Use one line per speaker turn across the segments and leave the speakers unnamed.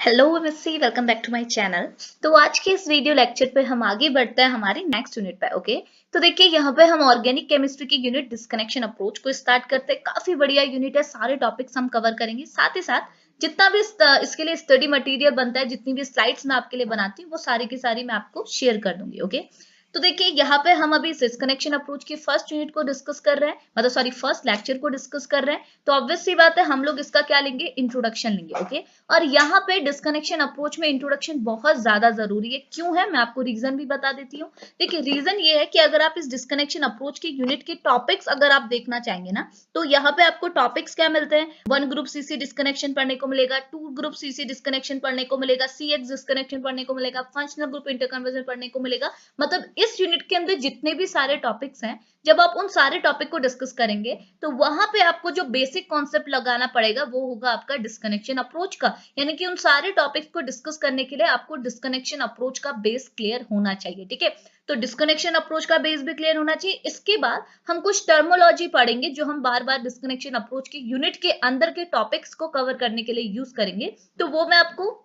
Hello missy, welcome back to my channel. तो आज के इस वीडियो लेक्चर पे हम आगे बढ़ते हैं हमारे नेक्स्ट यूनिट पे। ओके, तो देखिए यहाँ पे हम ऑर्गेनिक केमिस्ट्री की यूनिट डिस्कनेक्शन अप्रोच को स्टार्ट करते हैं। काफी बढ़िया यूनिट है, सारे टॉपिक्स हम कवर करेंगे। साथ ही साथ जितना भी इसके लिए स्टडी मटेरियल बनता है, जितनी भी स्लाइड्स मैं आपके लिए बनाती हूँ, वो सारी की सारी मैं आपको शेयर कर दूंगी। ओके, तो देखिए यहाँ पे हम अभी डिस्कनेक्शन अप्रोच की फर्स्ट यूनिट को डिस्कस कर रहे हैं, मतलब सॉरी फर्स्ट लेक्चर को डिस्कस कर रहे हैं। तो ऑब्वियस सी बात है, हम लोग इसका क्या लेंगे, इंट्रोडक्शन लेंगे। ओके, और यहाँ पे डिस्कनेक्शन अप्रोच में इंट्रोडक्शन बहुत ज्यादा जरूरी है। क्यों है, मैं आपको रीजन भी बता देती हूँ। देखिए रीजन ये है कि अगर आप इस डिस्कनेक्शन अप्रोच की यूनिट के टॉपिक्स अगर आप देखना चाहेंगे ना, तो यहाँ पे आपको टॉपिक्स क्या मिलते हैं। 1 ग्रुप सीसी डिस्कनेक्शन पढ़ने को मिलेगा, 2 ग्रुप सीसी डिस्कनेक्शन पढ़ने को मिलेगा, सीएक्स डिस्कनेक्शन पढ़ने को मिलेगा, फंक्शनल ग्रुप इंटरकन्वर्जन पढ़ने को मिलेगा। मतलब इस यूनिट के अंदर जितने भी सारे टॉपिक्स हैं, जब आप उन सारे टॉपिक को डिस्कस करेंगे तो वहां पे आपको जो बेसिक कॉन्सेप्ट लगाना पड़ेगा वो होगा आपका डिस्कनेक्शन अप्रोच का। यानी कि उन सारे टॉपिक्स को डिस्कस करने के लिए आपको डिस्कनेक्शन अप्रोच का बेस क्लियर होना चाहिए। ठीक है, तो डिस्कनेक्शन अप्रोच का बेस भी क्लियर होना चाहिए। इसके बाद हम कुछ टर्मोलॉजी पढ़ेंगे जो हम बार बार डिस्कनेक्शन अप्रोच की यूनिट के अंदर के टॉपिक्स को कवर करने के लिए यूज करेंगे। तो वो मैं आपको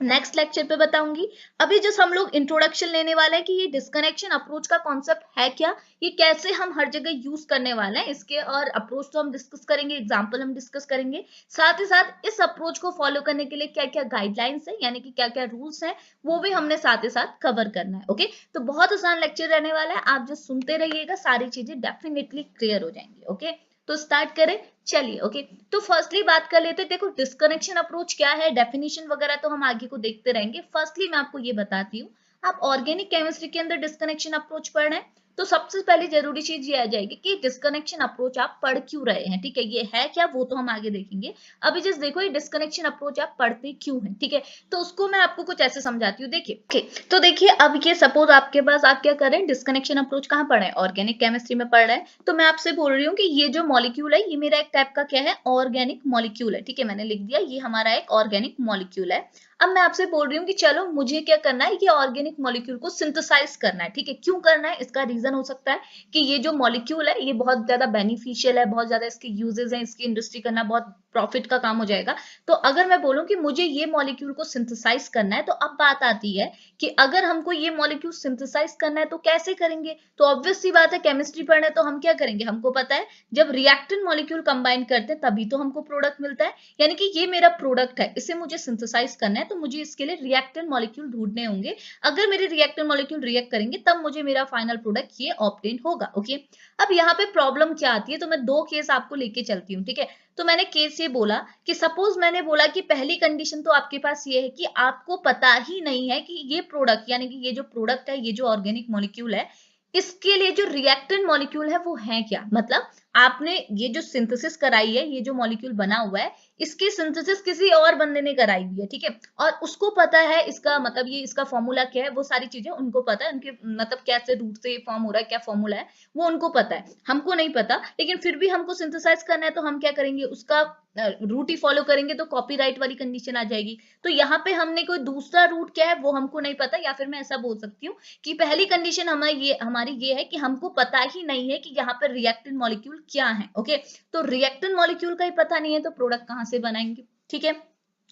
नेक्स्ट लेक्चर पे बताऊंगी। अभी जस्ट हम लोग इंट्रोडक्शन लेने वाले हैं कि ये डिस्कनेक्शन अप्रोच का कॉन्सेप्ट है क्या, ये कैसे हम हर जगह यूज करने वाले हैं इसके, और अप्रोच तो हम डिस्कस करेंगे, एग्जांपल हम डिस्कस करेंगे। साथ ही साथ इस अप्रोच को फॉलो करने के लिए क्या क्या गाइडलाइंस है, यानी कि क्या क्या रूल्स हैं, वो भी हमने साथ ही साथ कवर करना है। ओके, तो बहुत आसान लेक्चर रहने वाला है, आप जो सुनते रहिएगा सारी चीजें डेफिनेटली क्लियर हो जाएंगी। ओके, तो स्टार्ट करें, चलिए। ओके, तो फर्स्टली बात कर लेते हैं। देखो डिस्कनेक्शन अप्रोच क्या है, डेफिनेशन वगैरह तो हम आगे को देखते रहेंगे। फर्स्टली मैं आपको ये बताती हूँ, आप ऑर्गेनिक केमिस्ट्री के अंदर डिस्कनेक्शन अप्रोच पढ़ रहे हैं, तो सबसे पहले जरूरी चीज ये आ जाएगी कि डिस्कनेक्शन अप्रोच आप पढ़ क्यों रहे हैं। ठीक है, ये है क्या वो तो हम आगे देखेंगे। अभी जस्ट देखो ये डिस्कनेक्शन अप्रोच आप पढ़ते क्यों हैं। ठीक है, तो उसको मैं आपको कुछ ऐसे समझाती हूँ। देखिए तो देखिए अब ये सपोज आपके पास, आप क्या करें, डिस्कनेक्शन अप्रोच कहाँ पढ़े हैं, ऑर्गेनिक केमिस्ट्री में पढ़ रहे हैं। तो मैं आपसे बोल रही हूँ कि ये जो मॉलिक्यूल है ये मेरा एक टाइप का क्या है, ऑर्गेनिक मॉलिक्यूल है। ठीक है, मैंने लिख दिया ये हमारा एक ऑर्गेनिक मॉलिक्यूल है। अब मैं आपसे बोल रही हूँ कि चलो मुझे क्या करना है, ये ऑर्गेनिक मॉलिक्यूल को सिंथेसाइज करना है। ठीक है, क्यों करना है, इसका रीजन हो सकता है कि ये जो मॉलिक्यूल है ये बहुत ज्यादा बेनिफिशियल है, बहुत ज्यादा इसके यूजेस हैं, इसकी इंडस्ट्री करना बहुत प्रॉफिट का काम हो जाएगा। तो अगर मैं बोलूं कि मुझे ये मॉलिक्यूल को सिंथेसाइज करना है, तो अब बात आती है कि अगर हमको ये मॉलिक्यूल सिंथेसाइज करना है तो कैसे करेंगे। तो ऑब्वियस सी बात है, केमिस्ट्री पढ़ना है तो हम क्या करेंगे, हमको पता है जब रिएक्टेंट मॉलिक्यूल कंबाइन करते हैं तभी तो हमको प्रोडक्ट मिलता है। यानी कि ये मेरा प्रोडक्ट है, इसे मुझे सिंथेसाइज करना है, तो मुझे इसके लिए रिएक्टेंट मॉलिक्यूल ढूंढने होंगे। अगर मेरे रिएक्टेंट मॉलिक्यूल रिएक्ट करेंगे तब मुझे मेरा फाइनल प्रोडक्ट ये ऑब्टेन होगा। ओके, अब यहाँ पे प्रॉब्लम क्या आती है, तो मैं 2 केस आपको लेके चलती हूँ। ठीक है, तो मैंने केस ये बोला कि सपोज मैंने बोला कि पहली कंडीशन तो आपके पास ये है कि आपको पता ही नहीं है कि ये प्रोडक्ट, यानी कि ये जो प्रोडक्ट है, ये जो ऑर्गेनिक मॉलिक्यूल है, इसके लिए जो रिएक्टेंट मॉलिक्यूल है वो है क्या। मतलब आपने ये जो सिंथेसिस कराई है, ये जो मॉलिक्यूल बना हुआ है, इसकी सिंथेसिस किसी और बंदे ने कराई हुई है। ठीक है, और उसको पता है इसका मतलब ये इसका फॉर्मूला क्या है, वो सारी चीजें उनको पता है, उनके मतलब कैसे रूट से फॉर्म हो रहा है, क्या फॉर्मूला है वो उनको पता है, हमको नहीं पता। लेकिन फिर भी हमको सिंथेसाइज करना है तो हम क्या करेंगे, उसका रूट ही फॉलो करेंगे, तो कॉपीराइट वाली कंडीशन आ जाएगी। तो यहाँ पे हमने कोई दूसरा रूट क्या है वो हमको नहीं पता, या फिर मैं ऐसा बोल सकती हूँ कि पहली कंडीशन हमारी ये है कि हमको पता ही नहीं है कि यहाँ पर रिएक्टेंट मॉलिक्यूल क्या है। ओके, तो रिएक्टेंट मॉलिक्यूल का ही पता नहीं है तो प्रोडक्ट कहाँ से बनाएंगे। ठीक है,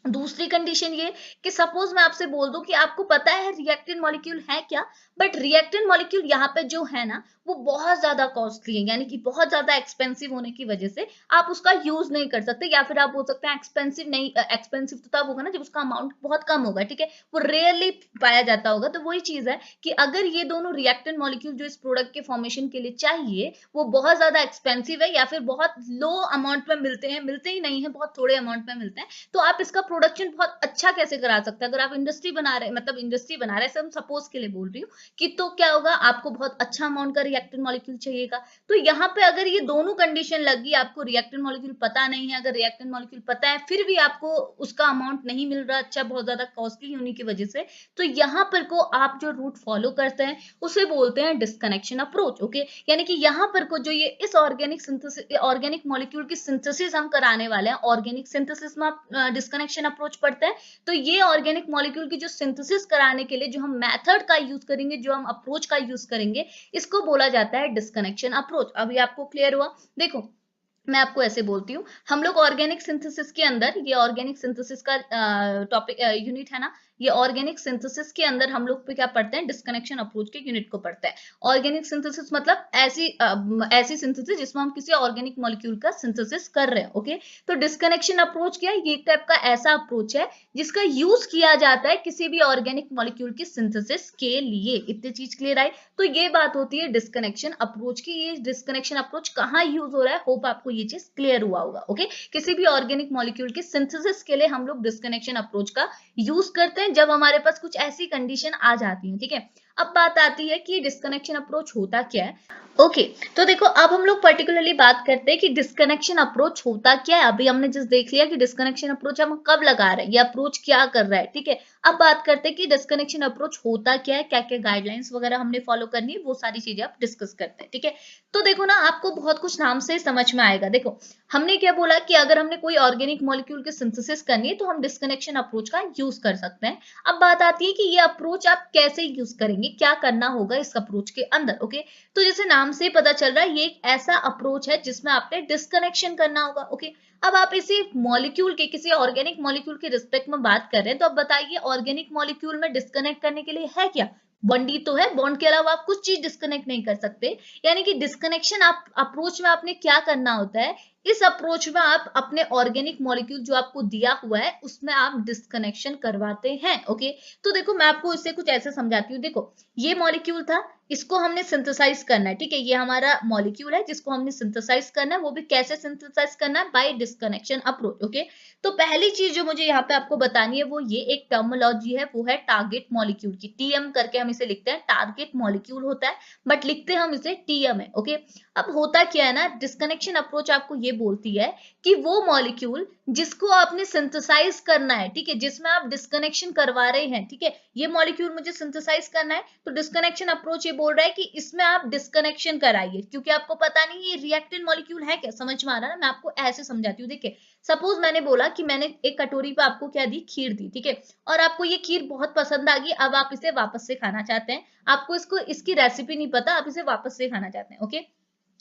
दूसरी कंडीशन ये कि सपोज मैं आपसे बोल दूं कि आपको पता है रिएक्टेंट मॉलिक्यूल है क्या, बट रिएक्टेंट मॉलिक्यूल यहाँ पे जो है ना वो बहुत ज्यादा कॉस्टली है, यानी कि बहुत ज्यादा एक्सपेंसिव होने की वजह से आप उसका यूज नहीं कर सकते। या फिर आप बोल सकते हैं एक्सपेंसिव नहीं, एक्सपेंसिव तो तब होगा ना जब उसका अमाउंट बहुत कम होगा। ठीक है, वो रेयरली पाया जाता होगा। तो वही चीज है कि अगर ये दोनों रिएक्टेंट मॉलिक्यूल जो इस प्रोडक्ट के फॉर्मेशन के लिए चाहिए वो बहुत ज्यादा एक्सपेंसिव है, या फिर बहुत लो अमाउंट में मिलते हैं, मिलते ही नहीं है, बहुत थोड़े अमाउंट में मिलते हैं, तो आप इसका प्रोडक्शन बहुत अच्छा कैसे करा सकते हैं। अगर आप इंडस्ट्री बना रहे हैं, मतलब इंडस्ट्री बना रहे हैं, सपोज के लिए बोल रही हूँ कि, तो क्या होगा, आपको बहुत अच्छा अमाउंट का रिएक्टेंट मॉलिक्यूल चाहिएगा। तो यहाँ पे अगर ये दोनों कंडीशन लगी, आपको रिएक्टेंट मॉलिक्यूल पता नहीं है, अगर रिएक्टेंट मॉलिक्यूल पता है फिर भी आपको उसका अमाउंट नहीं मिल रहा अच्छा, बहुत ज्यादा कॉस्टली होने की वजह से, तो यहाँ पर को आप जो रूट फॉलो करते हैं उसे बोलते हैं डिस्कनेक्शन अप्रोच। ओके, यानी कि यहाँ पर को जो ये इस ऑर्गेनिक सिंथेसिस, ऑर्गेनिक मॉलिक्यूल की सिंथेसिस हम कराने वाले हैं, ऑर्गेनिक सिंथेसिस में आप डिस्कनेक्शन अप्रोच पढ़ते हैं, तो ये ऑर्गेनिक मॉलिक्यूल की जो सिंथेसिस कराने के लिए जो हम मेथड का यूज करेंगे, जो हम अप्रोच का यूज करेंगे, इसको बोला जाता है डिस्कनेक्शन अप्रोच। अभी आपको क्लियर हुआ। देखो मैं आपको ऐसे बोलती हूँ, हम लोग ऑर्गेनिक सिंथेसिस के अंदर, ये ऑर्गेनिक सिंथेसिस का टॉपिक यूनिट है ना, ये ऑर्गेनिक सिंथेसिस के अंदर हम लोग पे क्या पढ़ते हैं, डिस्कनेक्शन अप्रोच के यूनिट को पढ़ते हैं। ऑर्गेनिक सिंथेसिस मतलब ऐसी सिंथेसिस जिसमें हम किसी ऑर्गेनिक मॉलिक्यूल का सिंथेसिस कर रहे हैं। ओके, तो डिस्कनेक्शन अप्रोच क्या है, ये एक टाइप का ऐसा अप्रोच है जिसका यूज किया जाता है किसी भी ऑर्गेनिक मॉलिक्यूल की सिंथेसिस के लिए। इतनी चीज क्लियर आई? तो ये बात होती है डिस्कनेक्शन अप्रोच की। ये डिस्कनेक्शन अप्रोच कहाँ यूज हो रहा है, होप आपको ये चीज क्लियर हुआ होगा। ओके, किसी भी ऑर्गेनिक मॉलिक्यूल के सिंथेसिस के लिए हम लोग डिस्कनेक्शन अप्रोच का यूज करते हैं जब हमारे पास कुछ ऐसी कंडीशन आ जाती है। ठीक है, अब बात आती है कि डिस्कनेक्शन अप्रोच होता क्या है। ओके, तो देखो अब हम लोग पर्टिकुलरली बात करते हैं कि डिस्कनेक्शन अप्रोच होता क्या है। अभी हमने जस्ट देख लिया कि डिस्कनेक्शन अप्रोच हम कब लगा रहे हैं, ये अप्रोच क्या कर रहा है। ठीक है, अब बात करते हैं कि डिस्कनेक्शन अप्रोच होता क्या है, क्या क्या गाइडलाइंस वगैरह हमने फॉलो करनी है, वो सारी चीजें आप डिस्कस करते हैं। ठीक है, तो देखो ना, आपको बहुत कुछ नाम से समझ में आएगा। देखो, हमने क्या बोला कि अगर हमने कोई ऑर्गेनिक मॉलिक्यूल की सिंथेसिस करनी है तो हम डिस्कनेक्शन अप्रोच का यूज कर सकते हैं। अब बात आती है कि ये अप्रोच आप कैसे यूज करेंगे, क्या करना होगा इस अप्रोच के अंदर। ओके, तो जैसे नाम से पता चल रहा है, ये एक ऐसा अप्रोच है जिसमें आपने डिस्कनेक्शन करना होगा। ओके, अब आप इसी मॉलिक्यूल के, किसी ऑर्गेनिक मॉलिक्यूल के रिस्पेक्ट में बात कर रहे हैं, तो अब बताइए ऑर्गेनिक मॉलिक्यूल में डिस्कनेक्ट करने के लिए है क्या, बॉन्ड ही तो है, बॉन्ड के अलावा आप कुछ चीज डिस्कनेक्ट नहीं कर सकते। यानी कि डिस्कनेक्शन आप अप्रोच में आपने क्या करना होता है, इस अप्रोच में आप अपने ऑर्गेनिक मॉलिक्यूल जो आपको दिया हुआ है उसमें आप डिस्कनेक्शन करवाते हैं। ओके, तो देखो मैं आपको इससे कुछ ऐसे समझाती हूँ। देखो, ये मॉलिक्यूल था, इसको हमने सिंथेसाइज करना है। ठीक है, ये हमारा मॉलिक्यूल है जिसको हमने सिंथेसाइज करना है, वो भी कैसे सिंथेसाइज करना है, बाय डिस्कनेक्शन अप्रोच। ओके, तो पहली चीज जो मुझे यहाँ पे आपको बतानी है वो ये एक टर्मिनोलॉजी है, वो है टारगेट मॉलिक्यूल की। टीएम करके हम इसे लिखते हैं, टारगेट मॉलिक्यूल होता है बट लिखते हैं हम इसे टीएम है। ओके, अब होता क्या है ना, डिस्कनेक्शन अप्रोच आपको ये बोलती है कि वो मॉलिक्यूल जिसको आपने सिंथेसाइज करना है, ठीक है, जिसमें आप डिस्कनेक्शन करवा रहे हैं, ठीक है, ये मॉलिक्यूल मुझे सिंथेसाइज करना है, तो डिस्कनेक्शन अप्रोच ये बोल रहा है कि इसमें आप डिस्कनेक्शन कराइए, क्योंकि आपको पता नहीं ये रिएक्टेंट मॉलिक्यूल है क्या। समझ में आ रहा है ना, मैं आपको ऐसे समझाती हूँ। देखिए, सपोज मैंने बोला कि मैंने एक कटोरी पे आपको क्या दी, खीर दी। ठीक है, और आपको ये खीर बहुत पसंद आ गई, अब आप इसे वापस से खाना चाहते हैं, आपको इसकी रेसिपी नहीं पता, आप इसे वापस से खाना चाहते हैं। ओके,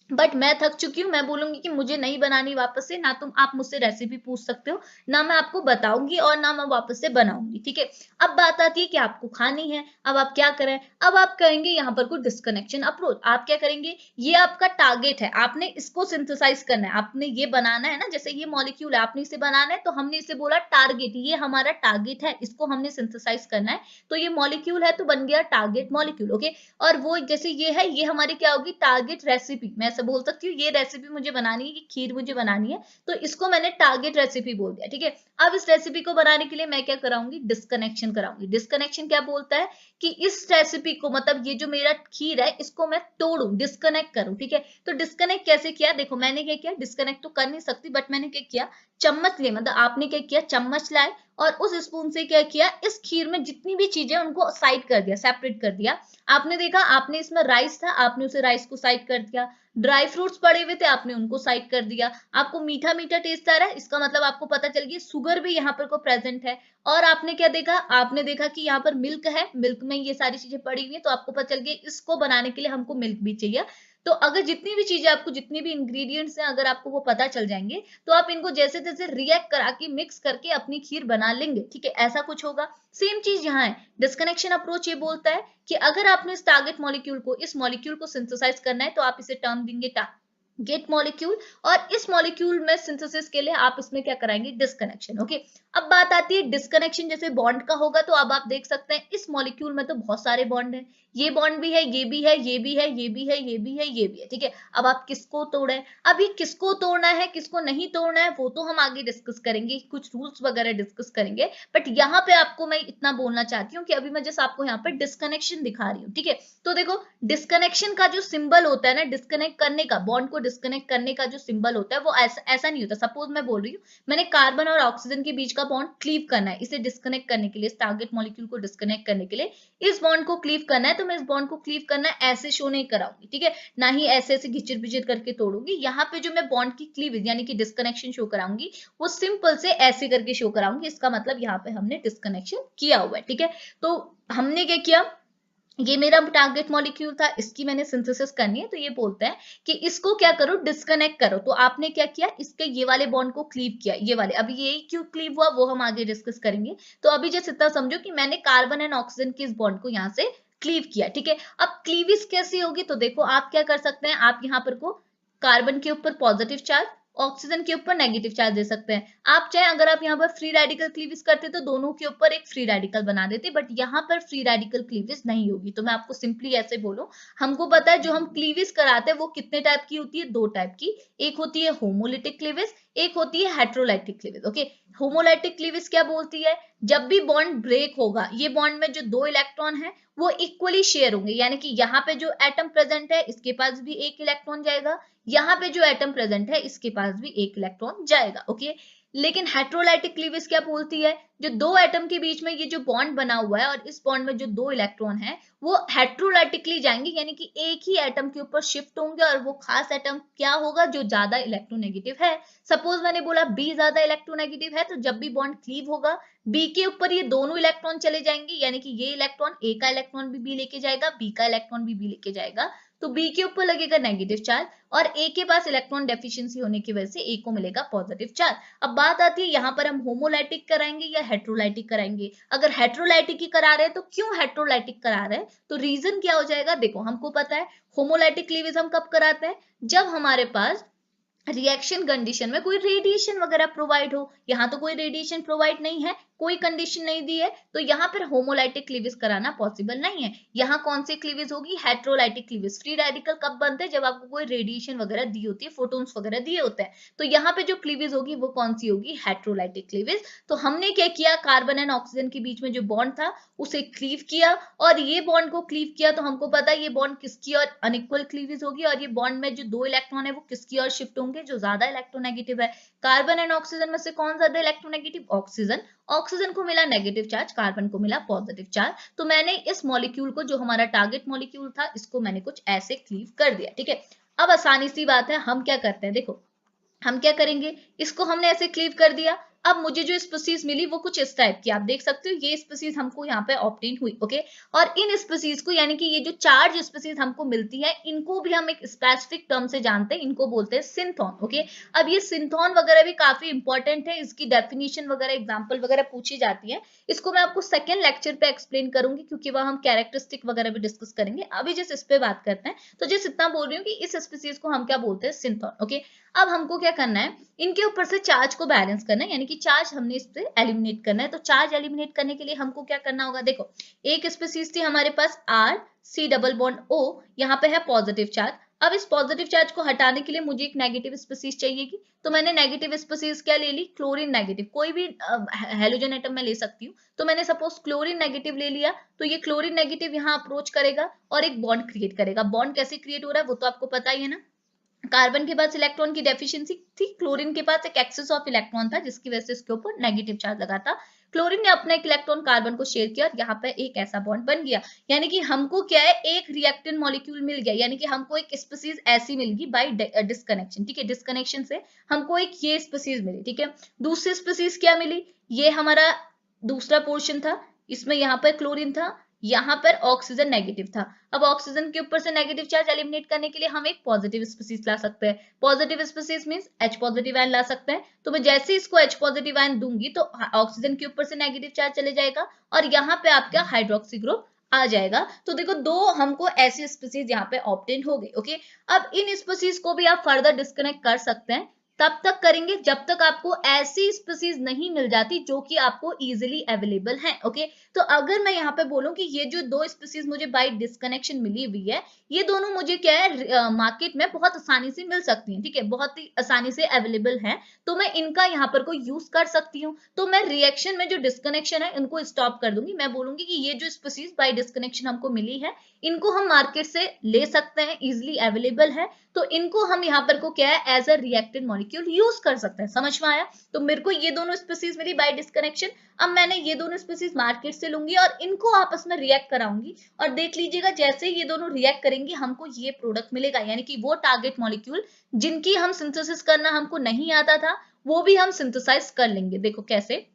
बट मैं थक चुकी हूँ, मैं बोलूंगी कि मुझे नहीं बनानी वापस से, ना तुम आप मुझसे रेसिपी पूछ सकते हो, ना मैं आपको बताऊंगी और ना मैं वापस से बनाऊंगी। ठीक है, अब बात आती है कि आपको खानी है, अब आप क्या करें, अब आप करेंगे यहाँ पर कोई डिस्कनेक्शन अप्रोच। आप क्या करेंगे, ये आपका टारगेट है, आपने इसको सिंथेसाइज करना है, आपने ये बनाना है ना, जैसे ये मॉलिक्यूल है, आपने इसे बनाना है, तो हमने इसे बोला टारगेट, ये हमारा टारगेट है, इसको हमने सिंथेसाइज करना है, तो ये मॉलिक्यूल है तो बन गया टारगेट मॉलिक्यूल। ओके, और वो जैसे ये है, ये हमारी क्या होगी, टारगेट रेसिपी। मैं ऐसा बोल सकती हूँ, ये रेसिपी मुझे बनानी है, कि खीर मुझे बनानी है, तो इसको मैंने टारगेट रेसिपी बोल दिया। ठीक है, अब इस रेसिपी को बनाने के लिए मैं क्या कराऊंगी, डिस्कनेक्शन कराऊंगी। डिस्कनेक्शन क्या बोलता है कि इस रेसिपी को, मतलब ये जो मेरा खीर है, इसको मैं तोड़ू, डिस्कनेक्ट करूं। ठीक है, तो डिस्कनेक्ट कैसे किया, देखो मैंने क्या किया, डिस्कनेक्ट तो कर नहीं सकती, बट मैंने क्या किया, चम्मच ले, मतलब आपने क्या किया, चम्मच लाए और उस स्पून से क्या किया, इस खीर में जितनी भी चीजें उनको साइड कर दिया, सेपरेट कर दिया। आपने देखा, आपने इसमें राइस था, आपने उसे राइस को साइड कर दिया, ड्राई फ्रूट्स पड़े हुए थे, आपने उनको साइड कर दिया, आपको मीठा मीठा टेस्ट आ रहा है, इसका मतलब आपको पता चल गया शुगर भी यहाँ पर को प्रेजेंट है। और आपने क्या देखा, आपने देखा कि यहाँ पर मिल्क है, मिल्क में ये सारी चीजें पड़ी हुई है, तो आपको पता चल गया इसको बनाने के लिए हमको मिल्क भी चाहिए। तो अगर जितनी भी चीजें आपको, जितनी भी इंग्रेडिएंट्स हैं, अगर आपको वो पता चल जाएंगे, तो आप इनको जैसे तैसे रिएक्ट करा के मिक्स करके अपनी खीर बना लेंगे। ठीक है, ऐसा कुछ होगा। सेम चीज यहाँ है, डिस्कनेक्शन अप्रोच ये बोलता है कि अगर आपने इस टारगेट मॉलिक्यूल को, इस मॉलिक्यूल को सिंथेसाइज करना है, तो आप इसे टर्म देंगे गेट मॉलिक्यूल, और इस मॉलिक्यूल में सिंथेसिस के लिए आप इसमें क्या कराएंगे, डिस्कनेक्शन। ओके, अब बात आती है डिस्कनेक्शन, जैसे बॉन्ड का होगा, तो अब आप देख सकते हैं इस मॉलिक्यूल में तो बहुत सारे बॉन्ड हैं, ये बॉन्ड भी है, ये भी है, ये भी है, ये भी है, ये भी है, ये भी है। ठीक है, अब आप किसको तोड़े, अब ये किसको तोड़ना है, किसको नहीं तोड़ना है, वो तो हम आगे डिस्कस करेंगे, कुछ रूल्स वगैरह डिस्कस करेंगे, बट यहाँ पे आपको मैं इतना बोलना चाहती हूँ कि अभी मैं जैसे आपको यहाँ पे डिस्कनेक्शन दिखा रही हूँ। ठीक है, तो देखो, डिस्कनेक्शन का जो सिंबल होता है ना, डिस्कनेक्ट करने का, बॉन्ड को डिस्कनेक्ट करने का जो सिंबल होता है, वो ऐसा नहीं होता। सपोज मैं बोल रही हूँ, मैंने कार्बन और ऑक्सीजन के बीच का बॉन्ड क्लीव करना है, इसे डिस्कनेक्ट करने के लिए, टारगेट मॉलिक्यूल को डिस्कनेक्ट करने के लिए इस बॉन्ड को क्लीव करना है, तो मैं इस बॉन्ड को क्लीव करना है ऐसे शो नहीं कराऊंगी। ठीक है, ना ही ऐसे ऐसे घिचर पिचर करके तोड़ूंगी। यहाँ पे जो मैं बॉन्ड की क्लीवेज यानी कि डिस्कनेक्शन शो कराऊंगी, वो सिंपल से ऐसे करके शो कराऊंगी। इसका मतलब यहाँ पे हमने डिस्कनेक्शन किया हुआ है। ठीक है, तो हमने क्या किया, ये मेरा टारगेट मॉलिक्यूल था, इसकी मैंने सिंथेसिस करनी है, तो ये बोलते हैं कि इसको क्या करो, डिस्कनेक्ट करो। तो आपने क्या किया, इसके ये वाले बॉन्ड को क्लीव किया, ये वाले। अभी ये क्यों क्लीव हुआ वो हम आगे डिस्कस करेंगे। तो अभी जस्ट इतना समझो कि मैंने कार्बन एंड ऑक्सीजन के इस बॉन्ड को यहाँ से क्लीव किया, ठीक है। अब क्लीविज कैसी होगी, तो देखो आप क्या कर सकते हैं, आप यहाँ पर को कार्बन के ऊपर पॉजिटिव चार्ज, ऑक्सीजन के ऊपर नेगेटिव चार्ज दे सकते हैं। आप चाहे अगर आप यहाँ पर फ्री रेडिकल क्लीवेज करते तो दोनों के ऊपर एक फ्री रेडिकल बना देते, बट यहाँ पर फ्री रेडिकल क्लीवेज नहीं होगी। तो मैं आपको सिंपली ऐसे बोलूं, हमको पता है जो हम क्लीवेज कराते हैं वो कितने टाइप की होती है, दो टाइप की। एक होती है होमोलिटिक क्लीवेज, एक होती है heterolytic cleavage. Okay, homolytic cleavage क्या बोलती है, जब भी बॉन्ड ब्रेक होगा, ये बॉन्ड में जो दो इलेक्ट्रॉन है वो इक्वली शेयर होंगे, यानी कि यहाँ पे जो एटम प्रेजेंट है इसके पास भी एक इलेक्ट्रॉन जाएगा, यहाँ पे जो एटम प्रेजेंट है इसके पास भी एक इलेक्ट्रॉन जाएगा। ओके, लेकिन हेट्रोलाइटिक क्लीवेज क्या बोलती है, जो दो एटम के बीच में ये जो बॉन्ड बना हुआ है और इस बॉन्ड में जो दो इलेक्ट्रॉन है वो हेट्रोलाइटिकली जाएंगे, यानी कि एक ही एटम के ऊपर शिफ्ट होंगे, और वो खास एटम क्या होगा जो ज्यादा इलेक्ट्रोनेगेटिव है। सपोज मैंने बोला बी ज्यादा इलेक्ट्रोनेगेटिव है, तो जब भी बॉन्ड क्लीव होगा बी के ऊपर ये दोनों इलेक्ट्रॉन चले जाएंगे, यानी कि ये इलेक्ट्रॉन ए का इलेक्ट्रॉन भी बी लेके जाएगा, बी का इलेक्ट्रॉन भी बी लेके जाएगा, तो बी के ऊपर लगेगा नेगेटिव चार्ज, और ए के पास इलेक्ट्रॉन डेफिशिएंसी होने की वजह से ए को मिलेगा पॉजिटिव चार्ज। अब बात आती है यहाँ पर हम होमोलाइटिक कराएंगे या हेट्रोलाइटिक कराएंगे। अगर हेट्रोलाइटिक ही करा रहे हैं तो क्यों हेट्रोलाइटिक करा रहे हैं, तो रीजन क्या हो जाएगा, देखो हमको पता है होमोलाइटिक क्लीवेज हम कब कराते हैं, जब हमारे पास रिएक्शन कंडीशन में कोई रेडिएशन वगैरह प्रोवाइड हो। यहाँ तो कोई रेडिएशन प्रोवाइड नहीं है, कोई कंडीशन नहीं दी है, तो यहाँ पर होमोलाइटिक क्लीवेज कराना पॉसिबल नहीं है। यहाँ कौन सी क्लीवेज होगी, हेट्रोलाइटिक क्लीवेज। फ्री रेडिकल कब बनते हैं, जब आपको कोई रेडिएशन वगैरह दी होती है, फोटोन्स वगैरह दिए होते हैं, तो यहाँ पे जो क्लीवेज होगी वो कौन सी होगी, हेट्रोलाइटिक क्लीवेज। तो हमने क्या किया, कार्बन एंड ऑक्सीजन के बीच में जो बॉन्ड था उसे क्लीव किया, और ये बॉन्ड को क्लीव किया, तो हमको पता है ये बॉन्ड किसकी और अनइक्वल क्लीवेज होगी, और ये बॉन्ड में जो दो इलेक्ट्रॉन है वो किसकी और शिफ्ट होंगे, जो ज्यादा इलेक्ट्रोनेगेटिव है। कार्बन एंड ऑक्सीजन में से कौन ज्यादा इलेक्ट्रोनेगेटिव, ऑक्सीजन। ऑक्सीजन को मिला नेगेटिव चार्ज, कार्बन को मिला पॉजिटिव चार्ज। तो मैंने इस मॉलिक्यूल को, जो हमारा टारगेट मॉलिक्यूल था, इसको मैंने कुछ ऐसे क्लीव कर दिया, ठीक है। अब आसानी सी बात है, हम क्या करते हैं, देखो हम क्या करेंगे, इसको हमने ऐसे क्लीव कर दिया। अब मुझे जो स्पीसीज मिली वो कुछ इस टाइप की, आप देख सकते हो ये स्पीसीज हमको यहाँ पे ऑब्टेन हुई। ओके, और इन स्पीसीज को, यानी कि ये जो चार्ज स्पीसीज हमको मिलती है, इनको भी हम एक स्पेसिफिक टर्म से जानते हैं, इनको बोलते हैं सिंथॉन। ओके, अब ये सिंथॉन वगैरह भी काफी इंपॉर्टेंट है, इसकी डेफिनेशन वगैरह एग्जाम्पल वगैरह पूछी जाती है। इसको मैं आपको सेकेंड लेक्चर पे एक्सप्लेन करूंगी, क्योंकि वह हम कैरेक्टरिस्टिक वगैरह भी डिस्कस करेंगे। अभी जिस इस पे बात करते हैं, तो जिस इतना बोल रही हूँ कि इस स्पीसीज को हम क्या बोलते हैं, सिंथॉन। ओके, अब हमको क्या करना है, इनके ऊपर से चार्ज को बैलेंस करना है, यानी कि चार्ज हमने इससे एलिमिनेट करना है। तो चार्ज एलिमिनेट करने के लिए हमको क्या करना होगा, देखो एक स्पीसीज थी हमारे पास R C double bond O, यहाँ पे है पॉजिटिव चार्ज। अब इस पॉजिटिव चार्ज को हटाने के लिए मुझे एक नेगेटिव स्पीसीज चाहिएगी, तो मैंने नेगेटिव स्पीसीज क्या ले ली, क्लोरीन नेगेटिव। कोई भी हेलोजन एटम मैं ले सकती हूँ, तो मैंने सपोज क्लोरीन नेगेटिव ले लिया, तो ये क्लोरीन नेगेटिव यहाँ अप्रोच करेगा और एक बॉन्ड क्रिएट करेगा। बॉन्ड कैसे क्रिएट हो रहा है वो तो आपको पता ही है ना, कार्बन के पास इलेक्ट्रॉन की डेफिशिएंसी थी, क्लोरीन के पास एक एक्सेस ऑफ इलेक्ट्रॉन था, जिसकी वजह से इसके ऊपर नेगेटिव चार्ज लगा था। क्लोरीन ने अपना एक इलेक्ट्रॉन कार्बन को शेयर किया और यहाँ पे एक ऐसा बॉन्ड बन गया, यानी कि हमको क्या है, एक रिएक्टेंट मॉलिक्यूल मिल गया, यानी कि हमको एक स्पीसीज ऐसी मिल गई बाय डिस्कनेक्शन। ठीक है, डिस्कनेक्शन से हमको एक ये स्पीसीज मिली। ठीक है, दूसरी स्पीसीज क्या मिली, ये हमारा दूसरा पोर्शन था, इसमें यहाँ पर क्लोरीन था, यहाँ पर ऑक्सीजन नेगेटिव था। अब ऑक्सीजन के ऊपर से नेगेटिव चार्ज एलिमिनेट करने के लिए हम एक पॉजिटिव स्पीसीज ला सकते हैं। Positive species means H positive ion ला सकते हैं। तो मैं जैसे इसको H पॉजिटिव आयन दूंगी तो ऑक्सीजन के ऊपर से नेगेटिव चार्ज चले जाएगा और यहाँ पे आपका हाइड्रोक्सी ग्रुप आ जाएगा। तो देखो दो हमको ऐसी स्पीसीज यहाँ पे ऑब्टेन हो गई। ओके, अब इन स्पीसीज को भी आप फर्दर डिस्कनेक्ट कर सकते हैं, तब तक करेंगे जब तक आपको ऐसी स्पीसीज नहीं मिल जाती जो कि आपको इजीली अवेलेबल है। ओके, तो अगर मैं यहाँ पे बोलूं कि ये जो दो स्पीसीज मुझे बाय डिस्कनेक्शन मिली हुई है, ये दोनों मुझे क्या है मार्केट में बहुत आसानी से मिल सकती हैं, ठीक है, बहुत ही आसानी से अवेलेबल है, तो मैं इनका यहाँ पर कोई यूज कर सकती हूँ। तो मैं रिएक्शन में जो डिस्कनेक्शन है इनको स्टॉप कर दूंगी। मैं बोलूंगी कि ये जो स्पीसीज बाय डिस्कनेक्शन हमको मिली है, इनको हम मार्केट से ले सकते हैं, इजिली अवेलेबल है, तो इनको हम यहाँ पर को क्या है as a reactant molecule use कर सकते हैं। समझ में आया? तो मेरे को ये दोनों स्पीसीज मिली बाय डिस्कनेक्शन, अब मैंने ये दोनों स्पीसीज मार्केट से लूंगी और इनको आपस में रिएक्ट कराऊंगी, और देख लीजिएगा जैसे ही ये दोनों रिएक्ट करेंगे हमको ये प्रोडक्ट मिलेगा, यानी कि वो टारगेट मॉलिक्यूल जिनकी हम सिंथेसिस करना हमको नहीं आता था वो भी हम सिंथेसाइज कर लेंगे। देखो कैसे,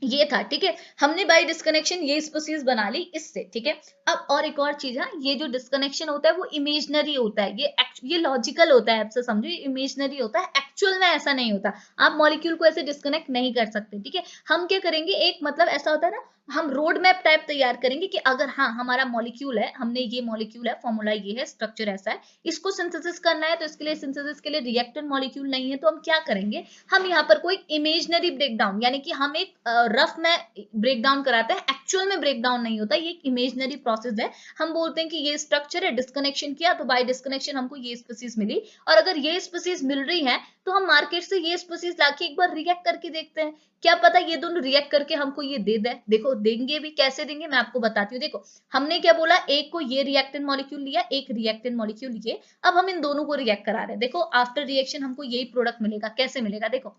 ये था, ठीक है। हमने बाय डिस्कनेक्शन ये स्पीसीज बना ली इससे, ठीक है। अब और एक और चीज है, ये जो डिस्कनेक्शन होता है वो इमेजनरी होता है, ये लॉजिकल होता है, आपसे समझो, ये इमेजनरी होता है, एक्चुअल में ऐसा नहीं होता। आप मॉलिक्यूल को ऐसे डिस्कनेक्ट नहीं कर सकते, ठीक है। हम क्या करेंगे, एक मतलब ऐसा होता है ना, हम रोड मैप टाइप तैयार करेंगे कि अगर हाँ हमारा मॉलिक्यूल है, हमने ये मॉलिक्यूल है, फॉर्मूला ये है, स्ट्रक्चर ऐसा है, इसको सिंथेसिस करना है, तो इसके लिए सिंथेसिस के लिए रिएक्टेंट मॉलिक्यूल नहीं है, तो हम क्या करेंगे, हम यहाँ पर कोई इमेजनरी ब्रेकडाउन, यानी कि हम एक रफ में ब्रेकडाउन कराते हैं, एक्चुअल में ब्रेकडाउन नहीं होता, ये एक इमेजनरी प्रोसेस है। हम बोलते हैं कि ये स्ट्रक्चर है, डिस्कनेक्शन किया तो बाय डिस्कनेक्शन हमको ये स्पीसीज मिली, और अगर ये स्पीसीज मिल रही है तो हम मार्केट से ये स्पीसीज लाके एक बार रिएक्ट करके देखते हैं, क्या पता ये दोनों रिएक्ट करके हमको ये दे दे। देखो देंगे भी, कैसे देंगे मैं आपको बताती हूँ। देखो हमने क्या बोला, एक को ये रिएक्टेंट मॉलिक्यूल लिया, एक रिएक्टेंट मॉलिक्यूल लिए, अब हम इन दोनों को रिएक्ट करा रहे हैं। देखो आफ्टर रिएक्शन हमको यही प्रोडक्ट मिलेगा, कैसे मिलेगा, देखो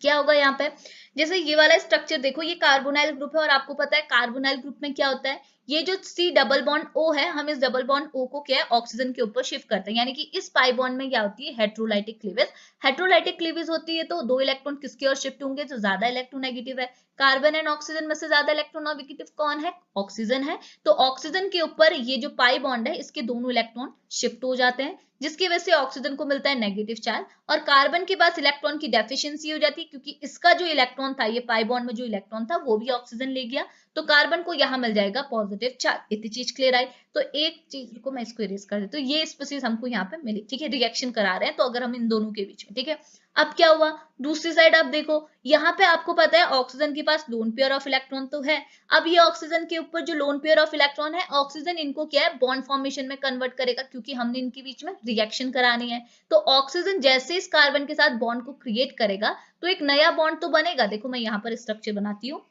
क्या होगा यहाँ पे, जैसे ये वाला स्ट्रक्चर देखो, ये कार्बोनाइल ग्रुप है, और आपको पता है कार्बोनाइल ग्रुप में क्या होता है, ये जो सी डबल बॉन्ड ओ है, हम इस डबल बॉन्ड ओ को क्या है, ऑक्सीजन के ऊपर शिफ्ट करते हैं, यानी कि इस पाई बॉन्ड में क्या होती है, हेट्रोलाइटिक क्लीवेज। हेट्रोलाइटिक क्लीवेज होती है तो दो इलेक्ट्रॉन किसकी ओर शिफ्ट होंगे, जो ज्यादा इलेक्ट्रोनेगेटिव है। कार्बन एंड ऑक्सीजन में से ज्यादा इलेक्ट्रोनेगेटिव कौन है, ऑक्सीजन है, तो ऑक्सीजन के ऊपर ये जो पाई बॉन्ड है, इसके दोनों इलेक्ट्रॉन शिफ्ट हो जाते हैं, जिसकी वजह से ऑक्सीजन को मिलता है नेगेटिव चार्ज, और कार्बन के पास इलेक्ट्रॉन की डेफिशिएंसी हो जाती है, क्योंकि इसका जो इलेक्ट्रॉन था, ये पाई बॉन्ड में जो इलेक्ट्रॉन था वो भी ऑक्सीजन ले गया, तो कार्बन को यहाँ मिल जाएगा पॉजिटिव चार्ज। इतनी चीज क्लियर आई। तो एक चीज को मैं इसको इरेज कर देती हूँ, ये स्पीसीज हमको यहाँ पे मिली, ठीक है, रिएक्शन करा रहे हैं, तो अगर हम इन दोनों के बीच में, ठीक है। अब क्या हुआ, दूसरी साइड आप देखो, यहाँ पे आपको पता है ऑक्सीजन के पास लोन पेयर ऑफ इलेक्ट्रॉन तो है। अब ये ऑक्सीजन के ऊपर जो लोन पेयर ऑफ इलेक्ट्रॉन है, ऑक्सीजन इनको क्या है, बॉन्ड फॉर्मेशन में कन्वर्ट करेगा, क्योंकि हमने इनके बीच में रिएक्शन करानी है। तो ऑक्सीजन जैसे इस कार्बन के साथ बॉन्ड को क्रिएट करेगा, तो एक नया बॉन्ड तो बनेगा। देखो मैं यहाँ पर स्ट्रक्चर बनाती हूँ,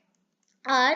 आर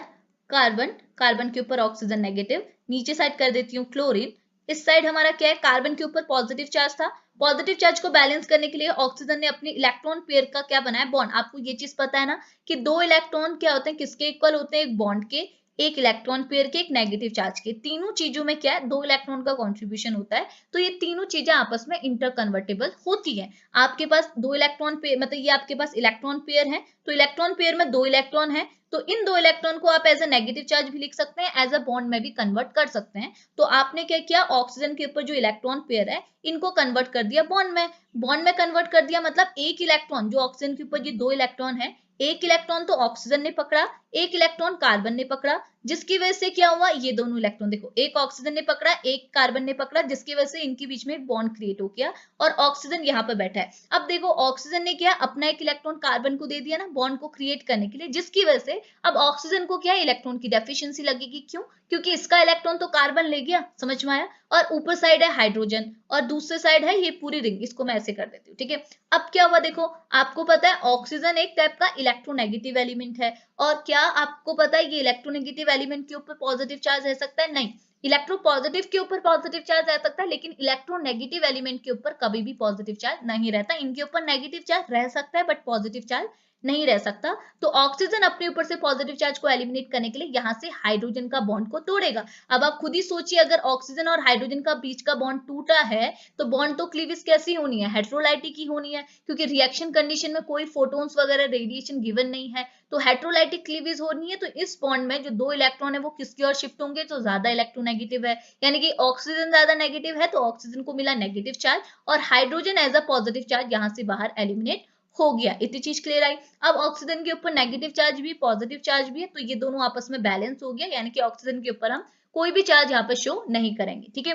कार्बन, कार्बन के ऊपर ऑक्सीजन नेगेटिव, नीचे साइड कर देती हूँ क्लोरीन, इस साइड हमारा क्या है, कार्बन के ऊपर पॉजिटिव चार्ज था, पॉजिटिव चार्ज को बैलेंस करने के लिए ऑक्सीजन ने अपनी इलेक्ट्रॉन पेयर का क्या बनाया, बॉन्ड। आपको ये चीज पता है ना कि दो इलेक्ट्रॉन क्या होते हैं, किसके इक्वल होते हैं, एक बॉन्ड के, एक इलेक्ट्रॉन पेयर के, एक नेगेटिव चार्ज के, तीनों चीजों में क्या है, दो इलेक्ट्रॉन का कॉन्ट्रीब्यूशन होता है, तो ये तीनों चीजें आपस में इंटर कन्वर्टेबल होती है। आपके पास दो इलेक्ट्रॉन पेयर, मतलब ये आपके पास इलेक्ट्रॉन पेयर है, तो इलेक्ट्रॉन पेयर में दो इलेक्ट्रॉन है, तो इन दो इलेक्ट्रॉन को आप एज ए नेगेटिव चार्ज भी लिख सकते हैं, एज अ बॉन्ड में भी कन्वर्ट कर सकते हैं। तो आपने क्या किया, ऑक्सीजन के ऊपर जो इलेक्ट्रॉन पेयर है, इनको कन्वर्ट कर दिया बॉन्ड में, बॉन्ड में कन्वर्ट कर दिया, मतलब एक इलेक्ट्रॉन, जो ऑक्सीजन के ऊपर ये दो इलेक्ट्रॉन है, एक इलेक्ट्रॉन तो ऑक्सीजन ने पकड़ा, एक इलेक्ट्रॉन कार्बन ने पकड़ा, जिसकी वजह से क्या हुआ, ये दोनों इलेक्ट्रॉन देखो, एक ऑक्सीजन ने पकड़ा, एक कार्बन ने पकड़ा, जिसकी वजह से इनके बीच में एक बॉन्ड क्रिएट हो गया, और ऑक्सीजन यहाँ पे बैठा है। अब देखो ऑक्सीजन ने क्या, अपना एक इलेक्ट्रॉन कार्बन को दे दिया ना, बॉन्ड को क्रिएट करने के लिए, जिसकी वजह से अब ऑक्सीजन को क्या, इलेक्ट्रॉन की डेफिशिएंसी लगेगी। क्यों, क्योंकि इसका इलेक्ट्रॉन तो कार्बन ले गया, समझ में आया, और ऊपर साइड है हाइड्रोजन, और दूसरे साइड है ये पूरी रिंग, इसको मैं ऐसे कर देती हूँ, ठीक है। अब क्या हुआ, देखो आपको पता है ऑक्सीजन एक टाइप का इलेक्ट्रोनेगेटिव एलिमेंट है, और क्या आपको पता है ये इलेक्ट्रोनेगेटिव एलिमेंट के ऊपर पॉजिटिव चार्ज रह सकता है, नहीं। इलेक्ट्रो पॉजिटिव के ऊपर पॉजिटिव चार्ज रह सकता है, लेकिन इलेक्ट्रोनेगेटिव एलिमेंट के ऊपर कभी भी पॉजिटिव चार्ज नहीं रहता। इनके ऊपर नेगेटिव चार्ज रह सकता है, बट पॉजिटिव चार्ज नहीं रह सकता। तो ऑक्सीजन अपने ऊपर से पॉजिटिव चार्ज को एलिमिनेट करने के लिए यहाँ से हाइड्रोजन का बॉन्ड को तोड़ेगा। अब आप खुद ही सोचिए, अगर ऑक्सीजन और हाइड्रोजन का बीच का बॉन्ड टूटा है, तो बॉन्ड तो क्लीवेज कैसी होनी है, हेट्रोलाइटिक ही होनी है, क्योंकि रिएक्शन कंडीशन में कोई फोटोन्स वगैरह रेडिएशन गिवन नहीं है, तो हेट्रोलाइटिक क्लीवेज होनी है। तो इस बॉन्ड में जो दो इलेक्ट्रॉन है वो किसकी ओर शिफ्ट होंगे, तो ज्यादा इलेक्ट्रोनेगेटिव है, यानी कि ऑक्सीजन ज्यादा नेगेटिव है, तो ऑक्सीजन को मिला नेगेटिव चार्ज, और hydrogen as a positive charge यहाँ से बाहर एलिमिनेट हो गया। इतनी चीज क्लियर आई। अब ऑक्सीजन के ऊपर नेगेटिव चार्ज भी पॉजिटिव चार्ज भी है, तो ये दोनों आपस में बैलेंस हो गया, यानी कि ऑक्सीजन के ऊपर हम कोई भी चार्ज यहाँ पर शो नहीं करेंगे, ठीक है।